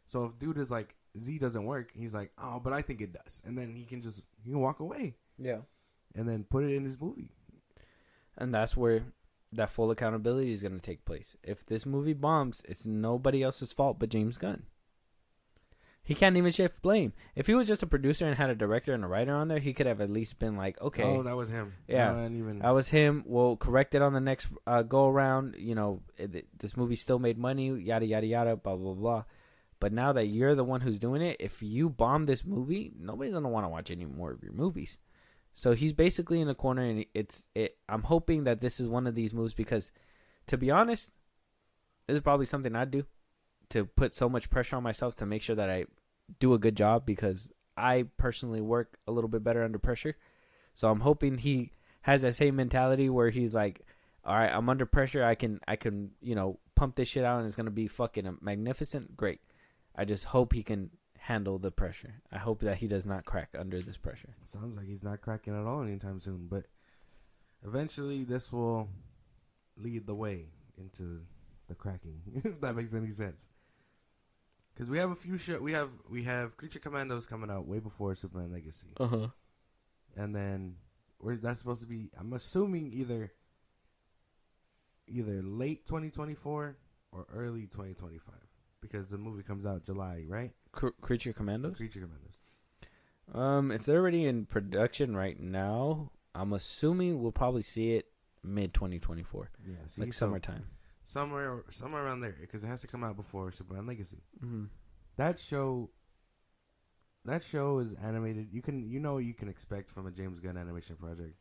So if dude is like, Z doesn't work, he's like, oh, but I think it does. And then he can walk away. Yeah. And then put it in his movie. And that's where that full accountability is going to take place. If this movie bombs, it's nobody else's fault but James Gunn. He can't even shift blame. If he was just a producer and had a director and a writer on there, he could have at least been like, okay, Oh, that was him. yeah, No, and even that was him. We'll correct it on the next go around. You know, this movie still made money. Yada yada yada. Blah blah blah. But now that you're the one who's doing it, if you bomb this movie, nobody's gonna want to watch any more of your movies. So he's basically in the corner, and I'm hoping that this is one of these moves because, to be honest, this is probably something I'd do to put so much pressure on myself to make sure that I do a good job because I personally work a little bit better under pressure. So I'm hoping he has that same mentality where he's like, all right, I'm under pressure. I can, pump this shit out and it's going to be fucking magnificent. Great. I just hope he can handle the pressure. I hope that he does not crack under this pressure. Sounds like he's not cracking at all anytime soon, but eventually this will lead the way into the cracking, if that makes any sense. Because we have a few we have Creature Commandos coming out way before Superman Legacy. And then that's supposed to be, I'm assuming either late 2024 or early 2025 because the movie comes out July, right? Creature Commandos? Creature Commandos. If they're already in production right now, I'm assuming we'll probably see it mid 2024. Yeah, like summertime. Somewhere around there, because it has to come out before Superman Legacy. Mm-hmm. That show is animated. You know what you can expect from a James Gunn animation project.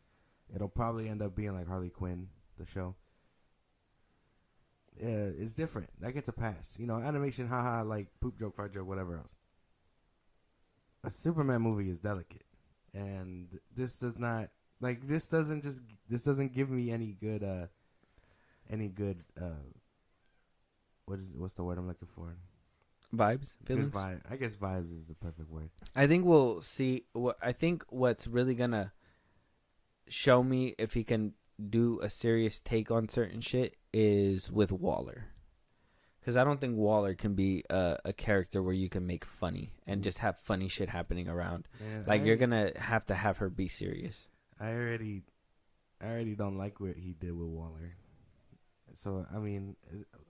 It'll probably end up being like Harley Quinn, the show. It's different. That gets a pass. You know, animation, haha, like poop joke, fart joke, whatever else. A Superman movie is delicate, and this doesn't give me any good. What's the word I'm looking for? Vibes, feelings. Good vibe. I guess vibes is the perfect word. I think we'll see. I think what's really gonna show me if he can do a serious take on certain shit is with Waller, because I don't think Waller can be a character where you can make funny and just have funny shit happening around. Man, you're gonna have to have her be serious. I already don't like what he did with Waller. So, I mean,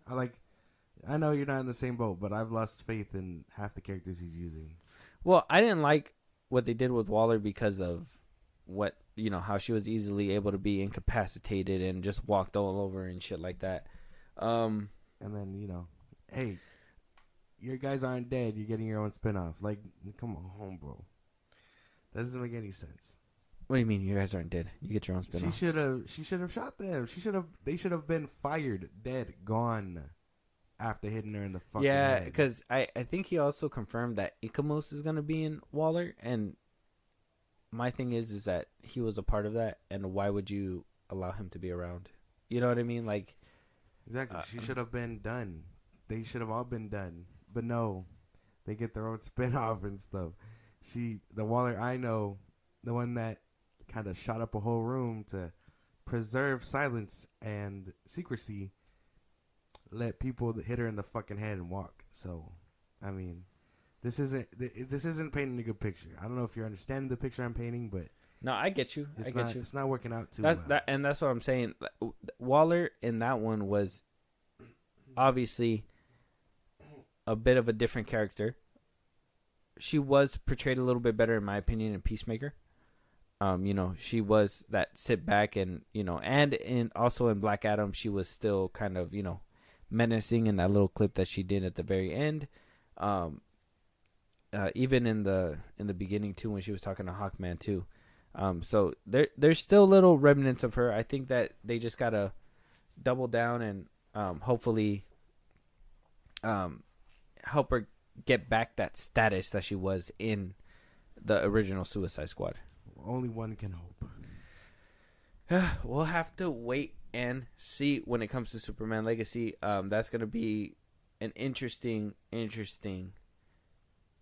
I know you're not in the same boat, but I've lost faith in half the characters he's using. Well, I didn't like what they did with Waller because of how she was easily able to be incapacitated and just walked all over and shit like that. And then, hey, your guys aren't dead. You're getting your own spinoff. Like, come on home, bro. That doesn't make any sense. What do you mean you guys aren't dead? You get your own spinoff. She should have shot them. They should have been fired, dead, gone after hitting her in the fucking head. Yeah, because I think he also confirmed that Ichamos is gonna be in Waller, and my thing is that he was a part of that, and why would you allow him to be around? You know what I mean? Like, exactly. She should have been done. They should have all been done, but no, they get their own spinoff and stuff. The Waller I know, the one that kind of shot up a whole room to preserve silence and secrecy, let people hit her in the fucking head and walk. So, I mean, this isn't painting a good picture. I don't know if you're understanding the picture I'm painting, but no, I get you. It's not working out too well. And that's what I'm saying. Waller in that one was obviously a bit of a different character. She was portrayed a little bit better, in my opinion, in Peacemaker. She was that sit back and also in Black Adam, she was still kind of, menacing in that little clip that she did at the very end. Even in the beginning too, when she was talking to Hawkman too. So there's still little remnants of her. I think that they just gotta double down and hopefully help her get back that status that she was in the original Suicide Squad. Only one can hope. We'll have to wait and see when it comes to Superman Legacy. That's going to be an interesting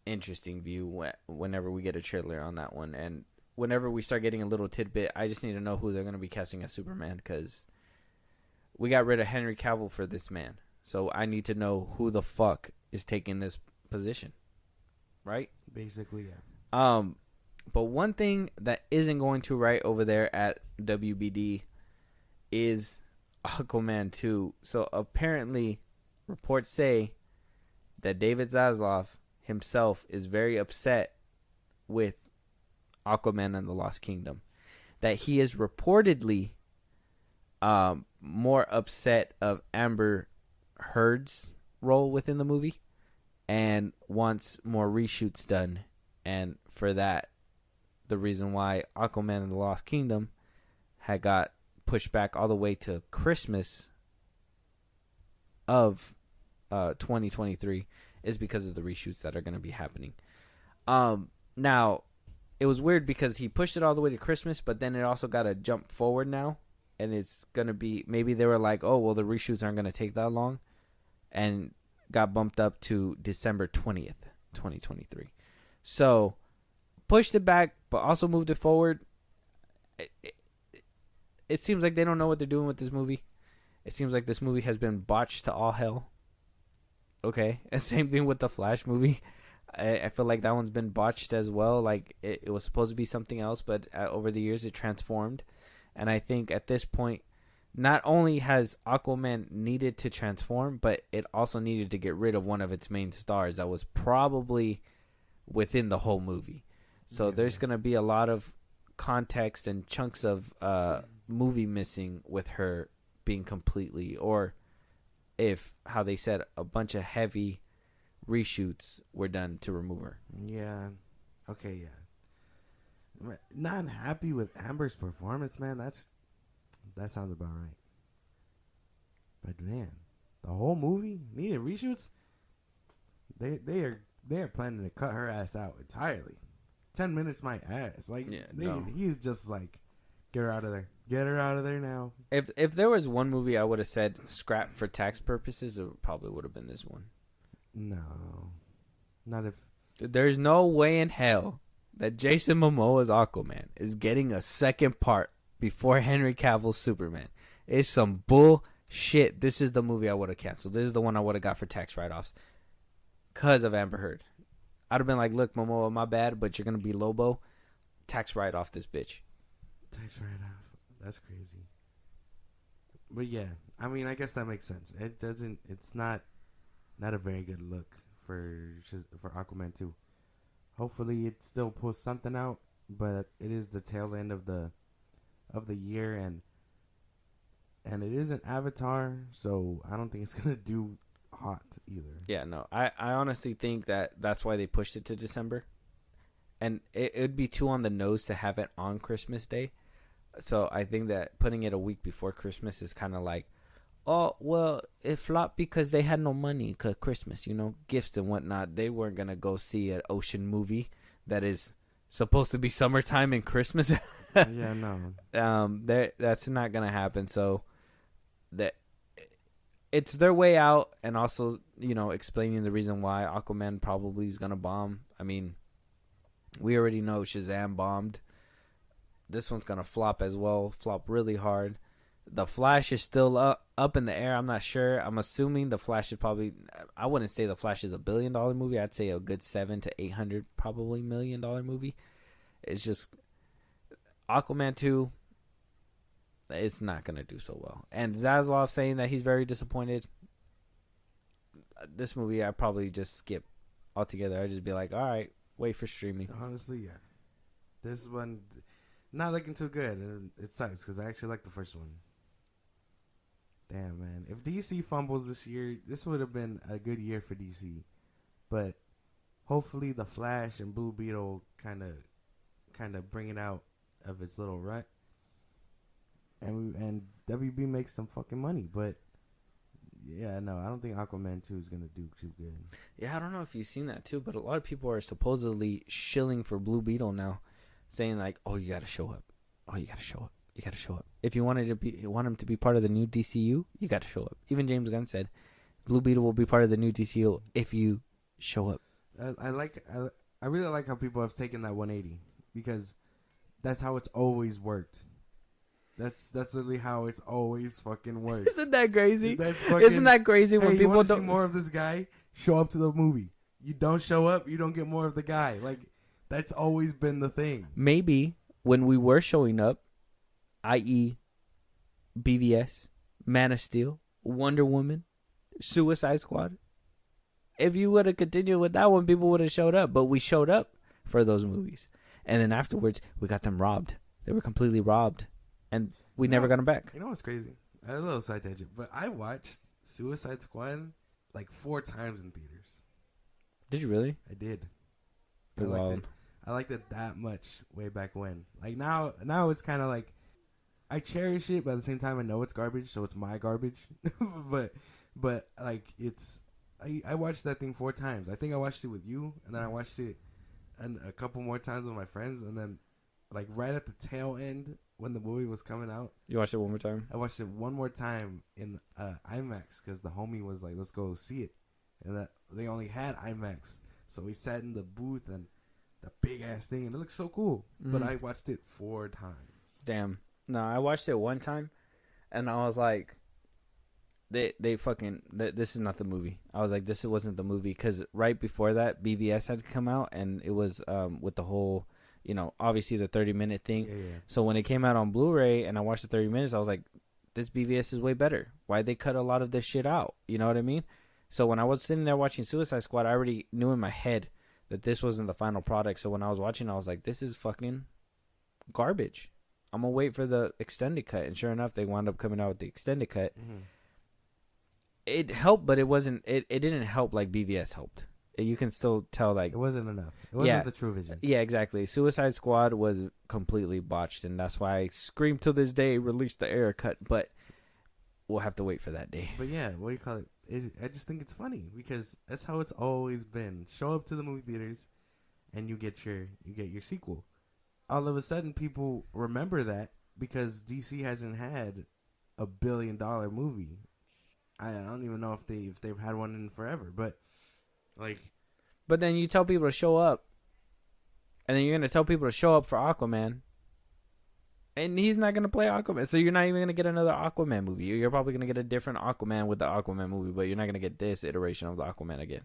view whenever we get a trailer on that one. And whenever we start getting a little tidbit, I just need to know who they're going to be casting as Superman, because we got rid of Henry Cavill for this man. So I need to know who the fuck is taking this position. Right? Basically, yeah. But one thing that isn't going to right over there at WBD is Aquaman 2. So apparently, reports say that David Zaslav, himself is very upset with Aquaman and the Lost Kingdom. That he is reportedly more upset of Amber Heard's role within the movie and wants more reshoots done. And for that, the reason why Aquaman and the Lost Kingdom had got pushed back all the way to Christmas of 2023 is because of the reshoots that are going to be happening. Now, it was weird because he pushed it all the way to Christmas, but then it also got to jump forward now. And it's going to be, maybe they were like, oh, well, the reshoots aren't going to take that long. And got bumped up to December 20th, 2023. So, pushed it back, but also moved it forward. It seems like they don't know what they're doing with this movie. It seems like this movie has been botched to all hell. Okay. And same thing with the Flash movie. I feel like that one's been botched as well. Like, it was supposed to be something else, but over the years it transformed. And I think at this point, not only has Aquaman needed to transform, but it also needed to get rid of one of its main stars that was probably within the whole movie. So there's going to be a lot of context and chunks of movie missing with her being completely, or if, how they said, a bunch of heavy reshoots were done to remove her. Yeah. Okay, yeah. Not happy with Amber's performance, man. That sounds about right. But man, the whole movie needed reshoots. They are planning to cut her ass out entirely. 10 minutes my ass. Like, yeah, he's just like, get her out of there. Get her out of there now. If there was one movie I would have said scrap for tax purposes, it probably would have been this one. No, not if. There's no way in hell that Jason Momoa's Aquaman is getting a second part before Henry Cavill's Superman. It's some bullshit. This is the movie I would have canceled. This is the one I would have got for tax write-offs because of Amber Heard. I'd have been like, look, Momoa, my bad, but you're going to be Lobo. Tax write-off this bitch. Tax write-off. That's crazy. But yeah, I mean, I guess that makes sense. It's not a very good look for Aquaman 2. Hopefully it still pulls something out, but it is the tail end of the year, and it is an Avatar, so I don't think it's gonna do hot either. Yeah, no, I honestly think that's why they pushed it to December, and it would be too on the nose to have it on Christmas Day. So I think that putting it a week before Christmas is kind of like, oh, well, it flopped because they had no money because Christmas, gifts and whatnot. They weren't going to go see an ocean movie that is supposed to be summertime and Christmas. Yeah, no. That's not going to happen. So that it's their way out, and also, explaining the reason why Aquaman probably is going to bomb. I mean, we already know Shazam bombed. This one's going to flop as well, flop really hard. The Flash is still up in the air. I'm not sure. I'm assuming the Flash is probably, I wouldn't say the Flash is $1 billion movie. I'd say a good $700 to $800 probably $1 million movie. It's just Aquaman 2, it's not going to do so well. And Zaslav saying that he's very disappointed. This movie, I'd probably just skip altogether. I'd just be like, all right, wait for streaming. Honestly, yeah. This one, not looking too good. And it sucks because I actually like the first one. Damn, man. If DC fumbles this year, this would have been a good year for DC. But hopefully the Flash and Blue Beetle kind of bring it out of its little rut. And WB makes some fucking money. But, yeah, no, I don't think Aquaman 2 is going to do too good. Yeah, I don't know if you've seen that too, but a lot of people are supposedly shilling for Blue Beetle now. Saying like, oh, you got to show up. Oh, you got to show up. You got to show up. If you want him to be part of the new DCU, you got to show up. Even James Gunn said, Blue Beetle will be part of the new DCU if you show up. I really like how people have taken that 180 because that's how it's always worked. That's literally how it's always fucking worked. Isn't that crazy? Isn't that crazy when people want to see more of this guy? Show up to the movie. You don't show up, you don't get more of the guy. Like, that's always been the thing. Maybe when we were showing up, i.e., BVS, Man of Steel, Wonder Woman, Suicide Squad, if you would have continued with that one, people would have showed up. But we showed up for those movies, and then afterwards we got them robbed. They were completely robbed, and we never got them back. You know what's crazy? A little side tangent, but I watched Suicide Squad like 4 times in theaters. Did you really? I did. Wow. I liked it that much way back when. Like now it's kind of like I cherish it, but at the same time I know it's garbage, so it's my garbage. but like I watched that thing 4 times. I think I watched it with you, and then I watched it a couple more times with my friends, and then like right at the tail end when the movie was coming out. You watched it one more time? I watched it one more time in IMAX because the homie was like, let's go see it. And that they only had IMAX. So we sat in the booth and the big ass thing, and it looked so cool. But I watched it 4 times. Damn. No, I watched it one time, and I was like, they fucking, this is not the movie. I was like, this wasn't the movie, because right before that, BVS had come out, and it was with the whole, you know, obviously the 30-minute thing. Yeah. So when it came out on Blu-ray, and I watched the 30 minutes, I was like, this BVS is way better. Why'd they cut a lot of this shit out? You know what I mean? So when I was sitting there watching Suicide Squad, I already knew in my head that this wasn't the final product. So when I was watching, I was like, this is fucking garbage. I'm going to wait for the extended cut. And sure enough, they wound up coming out with the extended cut. Mm-hmm. It helped, but it wasn't. It didn't help like BVS helped. You can still tell, like, it wasn't enough. It wasn't the true vision. Yeah, exactly. Suicide Squad was completely botched, and that's why I scream to this day, release the error cut. But we'll have to wait for that day. But yeah, what do you call it? I just think it's funny because that's how it's always been. Show up to the movie theaters, and you get your sequel. All of a sudden, people remember that because DC hasn't had a $1 billion movie. I don't even know if they've had one in forever, but like. But then you tell people to show up, and then you're gonna tell people to show up for Aquaman, and he's not gonna play Aquaman, so you're not even gonna get another Aquaman movie. You're probably gonna get a different Aquaman with the Aquaman movie, but you're not gonna get this iteration of the Aquaman again.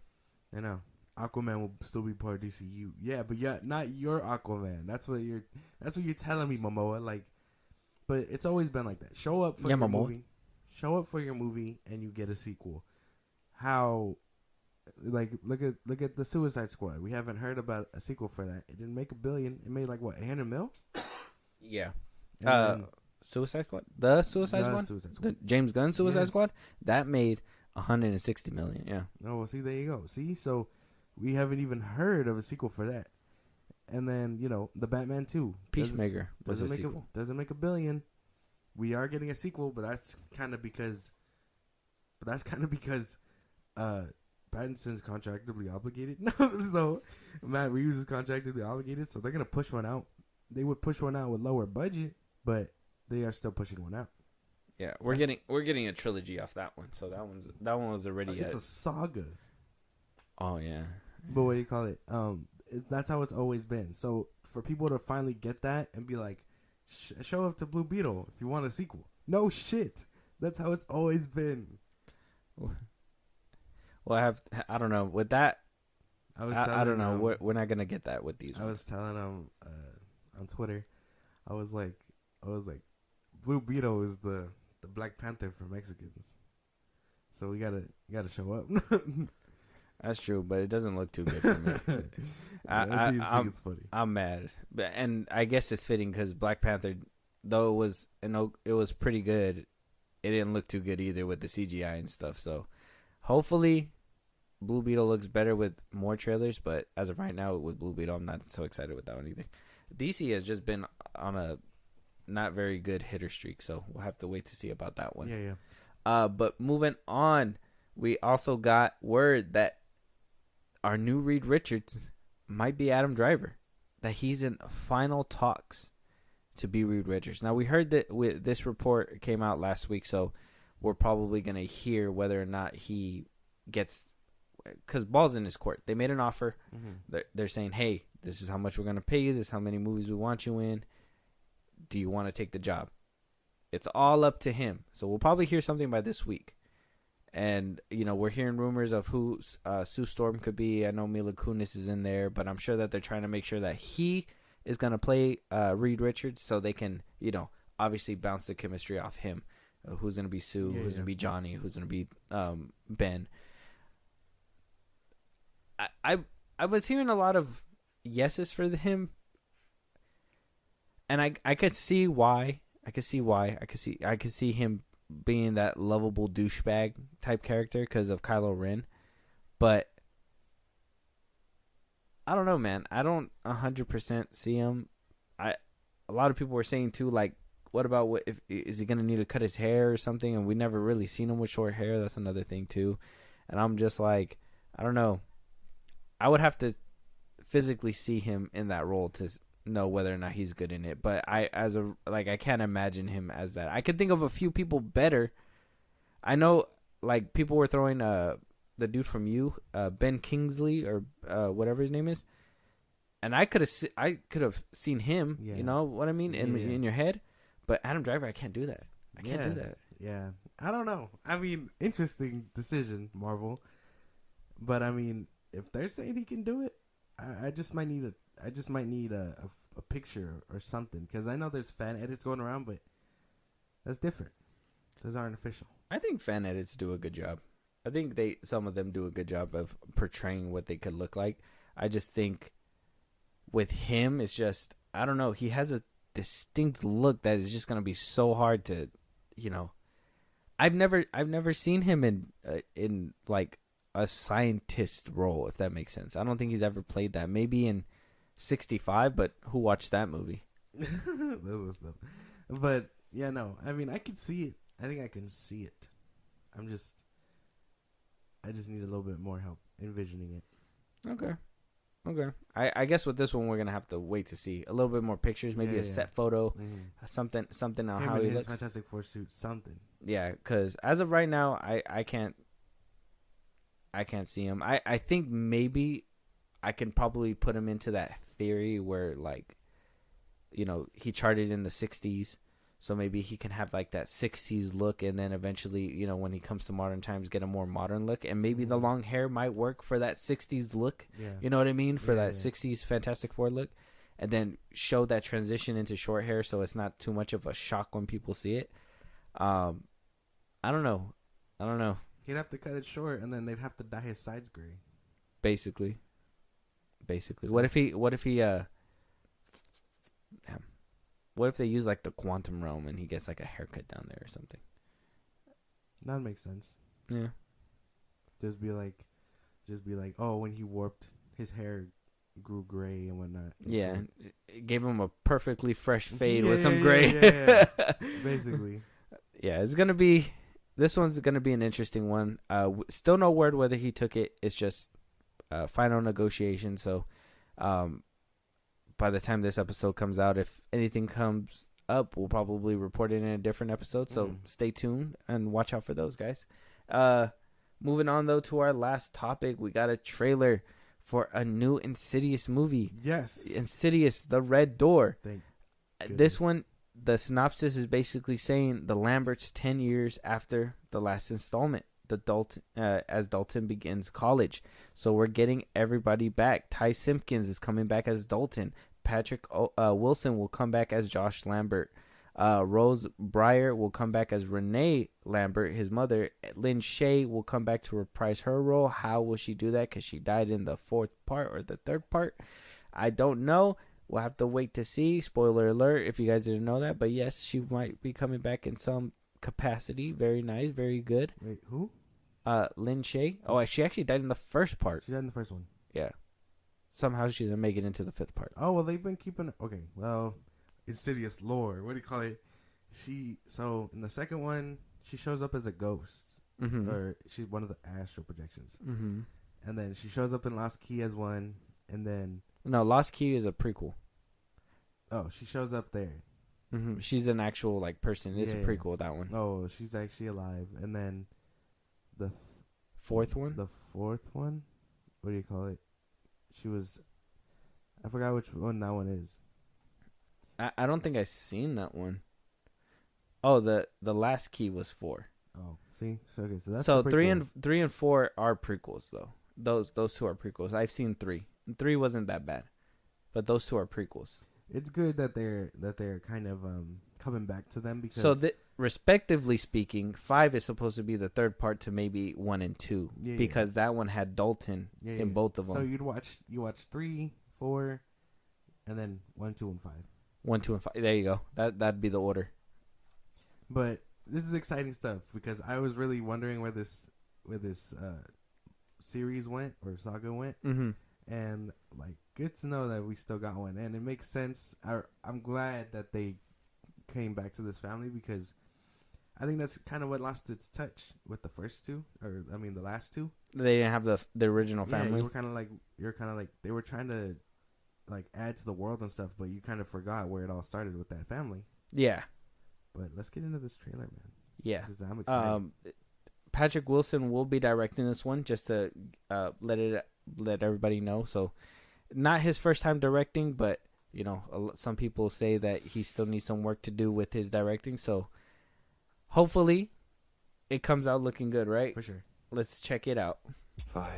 I know. Aquaman will still be part of DCU. Yeah, but yeah, not your Aquaman. That's what you're telling me, Momoa. Like, but it's always been like that. Show up for your movie. Show up for your movie, and you get a sequel. How, like, look at the Suicide Squad. We haven't heard about a sequel for that. It didn't make $1 billion. It made like what, $100 million? Yeah. Suicide Squad. The Suicide Squad. The James Gunn Suicide Squad. That made $160 million. Yeah. Oh, well, see, there you go. See, so we haven't even heard of a sequel for that. And then, you know, the Batman 2. Peacemaker was a sequel. Doesn't make $1 billion. We are getting a sequel, but that's kind of because Pattinson's contractually obligated. So Matt Reeves is contractually obligated, so they're gonna push one out. They would push one out with lower budget, but they are still pushing one out. Yeah, we're getting a trilogy off that one. So that one was already. It's a saga. Oh yeah. But what do you call it? That's how it's always been. So for people to finally get that and be like, show up to Blue Beetle if you want a sequel. No shit. That's how it's always been. Well, I don't know with that. I don't know. We're not gonna get that with these. I was telling him on Twitter. I was like, Blue Beetle is the Black Panther for Mexicans. So we gotta show up. That's true, but it doesn't look too good for me. I think it's funny. I'm mad, and I guess it's fitting because Black Panther, though it was pretty good, it didn't look too good either with the CGI and stuff. So hopefully, Blue Beetle looks better with more trailers. But as of right now, with Blue Beetle, I'm not so excited with that one either. DC has just been on a not very good hitter streak, so we'll have to wait to see about that one. Yeah. But moving on, we also got word that our new Reed Richards might be Adam Driver, that he's in final talks to be Reed Richards. Now, we heard that this report came out last week, so we're probably going to hear whether or not he gets, because ball's in his court. They made an offer. Mm-hmm. They're saying, hey, this is how much we're going to pay you. This is how many movies we want you in. Do you want to take the job? It's all up to him. So we'll probably hear something by this week. And, you know, we're hearing rumors of who Sue Storm could be. I know Mila Kunis is in there, but I'm sure that they're trying to make sure that he is going to play Reed Richards so they can, you know, obviously bounce the chemistry off him. Who's going to be Sue? Who's going to be Johnny? Who's going to be Ben? I was hearing a lot of yeses for him, and I could see why. I could see him being that lovable douchebag type character because of Kylo Ren, but I don't know, man. I don't 100% see him. A lot of people were saying too, like, what about if is he gonna need to cut his hair or something? And we never really seen him with short hair. That's another thing too. And I'm just like, I don't know. I would have to physically see him in that role to know whether or not he's good in it. But I can't imagine him as that. I could think of a few people better. I know, like, people were throwing the dude from Ben Kingsley or whatever his name is, and I could have seen him. Yeah. You know what I mean in your head. But Adam Driver, I can't do that. I can't do that. Yeah, I don't know. I mean, interesting decision, Marvel. But I mean, if they're saying he can do it, I just might need a picture or something, because I know there's fan edits going around, but that's different. Those aren't official. I think fan edits do a good job. I think some of them do a good job of portraying what they could look like. I just think with him, it's just, I don't know. He has a distinct look that is just going to be so hard to, you know. I've never seen him in like a scientist role, if that makes sense. I don't think he's ever played that. Maybe in 65, but who watched that movie? That was stuff. But yeah, no. I mean, I can see it. I think I can see it. I just need a little bit more help envisioning it. Okay. I guess with this one we're gonna have to wait to see a little bit more pictures, maybe a set photo, something on how he looks. Fantastic Four suit, something. Yeah, because as of right now, I can't see him. I think maybe I can probably put him into that theory where, like, you know, he charted in the 60s, so maybe he can have like that 60s look, and then eventually, you know, when he comes to modern times, get a more modern look, and maybe the long hair might work for that 60s look. Yeah. You know what I mean? For that 60s Fantastic Four look, and then show that transition into short hair so it's not too much of a shock when people see it. I don't know. He'd have to cut it short, and then they'd have to dye his sides gray. Basically. What if he what if they use like the quantum realm and he gets like a haircut down there or something? That makes sense. Yeah. Just be like, oh, when he warped, his hair grew gray and whatnot. Yeah, it gave him a perfectly fresh fade with some gray. Yeah. Basically. Yeah, this one's gonna be an interesting one. Still no word whether he took it. It's just final negotiation. So, by the time this episode comes out, if anything comes up, we'll probably report it in a different episode. So stay tuned and watch out for those, guys. Moving on though to our last topic, we got a trailer for a new Insidious movie. Yes, Insidious: The Red Door. Thank goodness. This one, the synopsis is basically saying the Lamberts 10 years after the last installment. As Dalton begins college. So we're getting everybody back. Ty Simpkins is coming back as Dalton. Patrick Wilson will come back as Josh Lambert. Rose Breyer will come back as Renee Lambert, his mother. Lynn Shay will come back to reprise her role. How will she do that? Because she died in the fourth part or the third part. I don't know. We'll have to wait to see. Spoiler alert if you guys didn't know that. But yes, she might be coming back in some capacity. Very nice, very good. Wait, who? Lynn Shay. Oh, she actually died in the first part. She died in the first one. Yeah. Somehow she didn't make it into the fifth part. Oh, well, they've been keeping... Okay, well, Insidious lore. What do you call it? So, in the second one, she shows up as a ghost. Mm-hmm. Or she's one of the astral projections. Mm-hmm. And then she shows up in Lost Key as one. And then... No, Lost Key is a prequel. Oh, she shows up there. Mm-hmm. She's an actual, like, person. It's a prequel, that one. Oh, she's actually alive. And then the... fourth one? The fourth one? What do you call it? She was... I forgot which one that one is. I don't think I've seen that one. Oh, the last key was 4. Oh, see? So that's so 3 and 4 are prequels, though. Those two are prequels. I've seen 3. 3 wasn't that bad. But those two are prequels. It's good that they're kind of coming back to them because So, respectively speaking, 5 is supposed to be the third part to maybe 1 and 2 because that one had Dalton in both of them. So you watch 3, 4, and then 1, 2, and 5. 1, 2, and 5. There you go. That'd be the order. But this is exciting stuff because I was really wondering where this series went or saga went, and like good to know that we still got one, and it makes sense. I'm glad that they came back to this family because I think that's kind of what lost its touch with the first two, or I mean the last two. They didn't have the original family. Yeah, you're kind of like they were trying to like add to the world and stuff, but you kind of forgot where it all started with that family. Yeah. But let's get into this trailer, man. Yeah. I'm excited. Patrick Wilson will be directing this one, just to let everybody know. So, not his first time directing, but you know, some people say that he still needs some work to do with his directing. So, hopefully, it comes out looking good, right? For sure. Let's check it out. 5,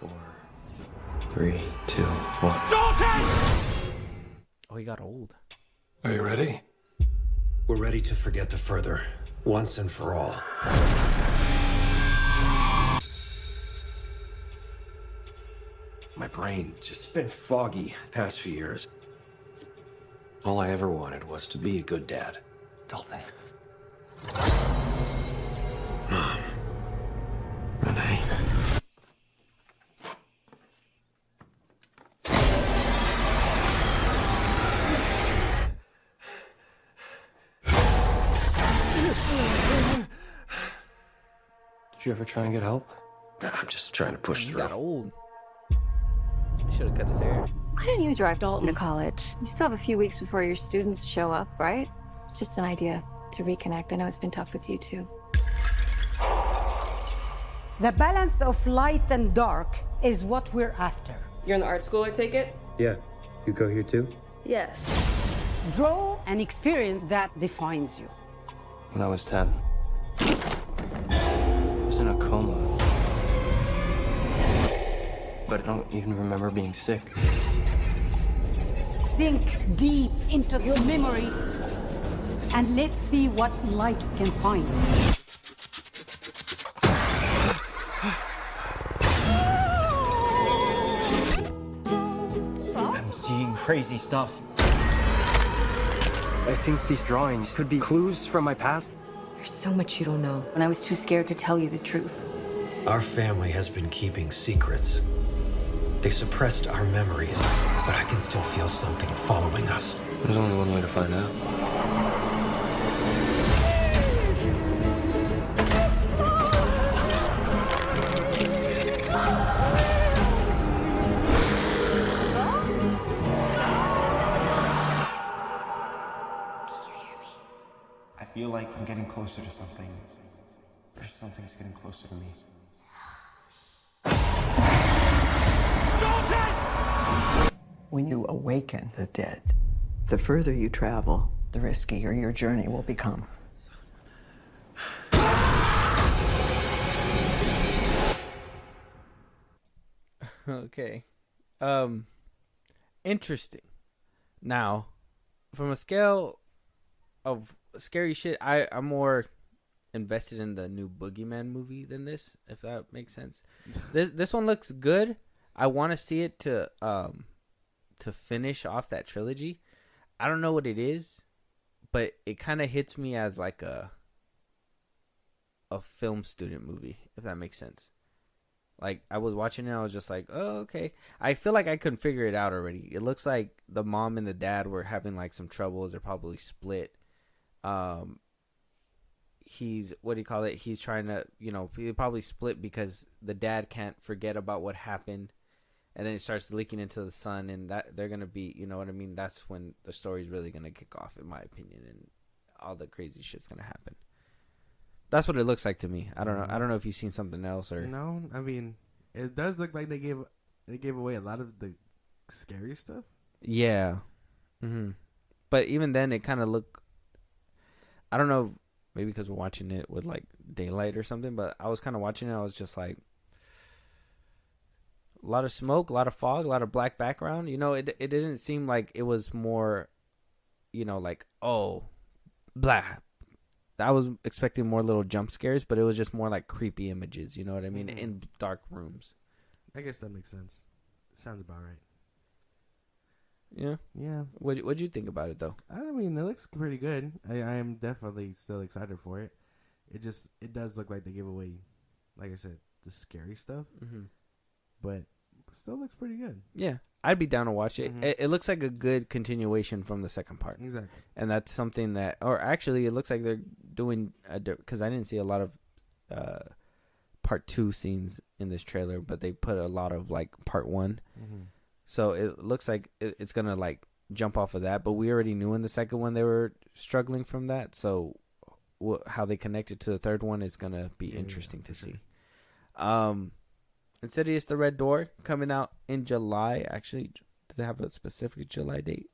4, 3, 2, 1. Dalton! Oh, he got old. Are you ready? We're ready to forget the further, once and for all. My brain just been foggy past few years. All I ever wanted was to be a good dad. Dalton. Mom. Renee. Did you ever try and get help? I'm just trying to push He through. got old. Should have cut his hair. Why didn't you drive Dalton to college? You still have a few weeks before your students show up, right? Just an idea to reconnect. I know it's been tough with you too. The balance of light and dark is what we're after. You're in the art school, I take it? Yeah. You go here too? Yes. Draw an experience that defines you. When I was 10, I was in a coma. But I don't even remember being sick. Sink deep into your memory and let's see what light can find. I'm seeing crazy stuff. I think these drawings could be clues from my past. There's so much you don't know. And I was too scared to tell you the truth. Our family has been keeping secrets. They suppressed our memories, but I can still feel something following us. There's only one way to find out. I feel like I'm getting closer to something, or something's getting closer to me. When you awaken the dead, the further you travel, the riskier your journey will become. Okay. Interesting. Now, from a scale of scary shit, I'm more invested in the new Boogeyman movie than this, if that makes sense. This one looks good. I want to see it to finish off that trilogy. I don't know what it is, but it kind of hits me as like a film student movie, if that makes sense. Like, I was watching it, I was just like, oh, okay. I feel like I couldn't figure it out already. It looks like the mom and the dad were having like some troubles. They're probably split. He's, what do you call it? He's trying to, he probably split because the dad can't forget about what happened. And then it starts leaking into the son, and that they're going to be, you know what I mean? That's when the story's really going to kick off, in my opinion, and all the crazy shit's going to happen. That's what it looks like to me. I don't know. I don't know if you've seen something else or No, I mean, it does look like they gave away a lot of the scary stuff. Yeah. But even then, it kind of looked, I don't know, maybe because we're watching it with like daylight or something, but I was kind of watching it, I was just like, a lot of smoke, a lot of fog, a lot of black background. It didn't seem like it was more, like, oh, blah. I was expecting more little jump scares, but it was just more like creepy images. You know what I mean? In dark rooms. I guess that makes sense. Sounds about right. Yeah. Yeah. What'd you think about it though? I mean, it looks pretty good. I am definitely still excited for it. It does look like they give away, like I said, the scary stuff. But still looks pretty good. Yeah. I'd be down to watch it. It looks like a good continuation from the second part. Exactly. And that's something that, or actually, it looks like they're doing, because I didn't see a lot of part 2 scenes in this trailer, but they put a lot of like part 1. So it looks like it's going to like jump off of that. But we already knew in the second one they were struggling from that. So how they connected to the third one is going to be interesting to see. Insidious The Red Door coming out in July. Actually, do they have a specific July date?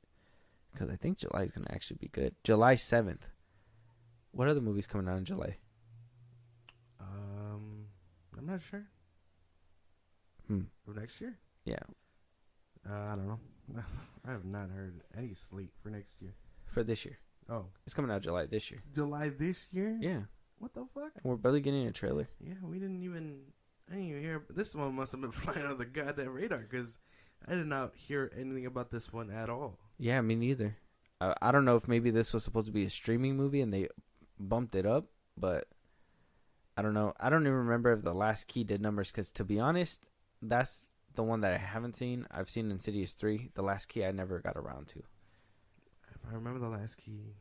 Because I think July is going to actually be good. July 7th. What other movies coming out in July? I'm not sure. For next year? Yeah. I don't know. I have not heard any slate for next year. For this year. Oh. It's coming out July this year. July this year? Yeah. What the fuck? And we're barely getting a trailer. Yeah, I didn't even hear. This one must have been flying on the goddamn radar because I did not hear anything about this one at all. Yeah, me neither. I don't know if maybe this was supposed to be a streaming movie and they bumped it up, but I don't know. I don't even remember if The Last Key did numbers because, to be honest, that's the one that I haven't seen. I've seen Insidious 3. The Last Key I never got around to. If I remember The Last Key,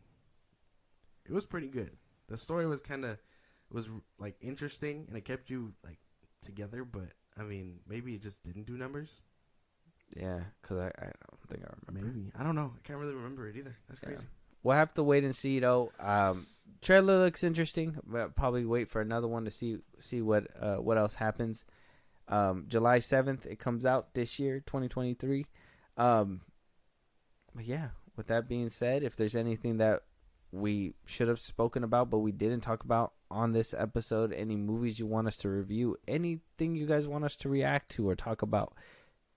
it was pretty good. The story was like interesting and it kept you like together, but I mean, maybe it just didn't do numbers. Yeah, because I don't think I remember. Maybe. I don't know. I can't really remember it either. That's crazy. We'll have to wait and see, though. Trailer looks interesting. We'll probably wait for another one to see what else happens. July 7th, it comes out this year, 2023. But yeah, with that being said, if there's anything that we should have spoken about but we didn't talk about on this episode, any movies you want us to review, anything you guys want us to react to or talk about,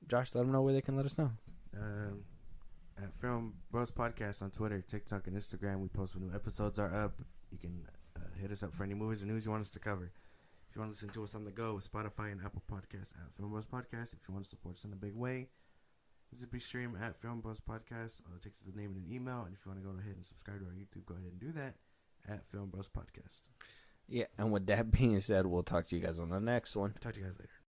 Josh, let them know where they can let us know. At Film Bros Podcast on Twitter, TikTok, and Instagram, we post when new episodes are up. You can hit us up for any movies or news you want us to cover. If you want to listen to us on the go, Spotify and Apple Podcasts at Film Bros Podcast. If you want to support us in a big way, Zippy Stream at Film Bros Podcast. It takes us the name and an email. And if you want to go ahead and subscribe to our YouTube, go ahead and do that at Film Bros Podcast. Yeah, and with that being said, we'll talk to you guys on the next one. Talk to you guys later.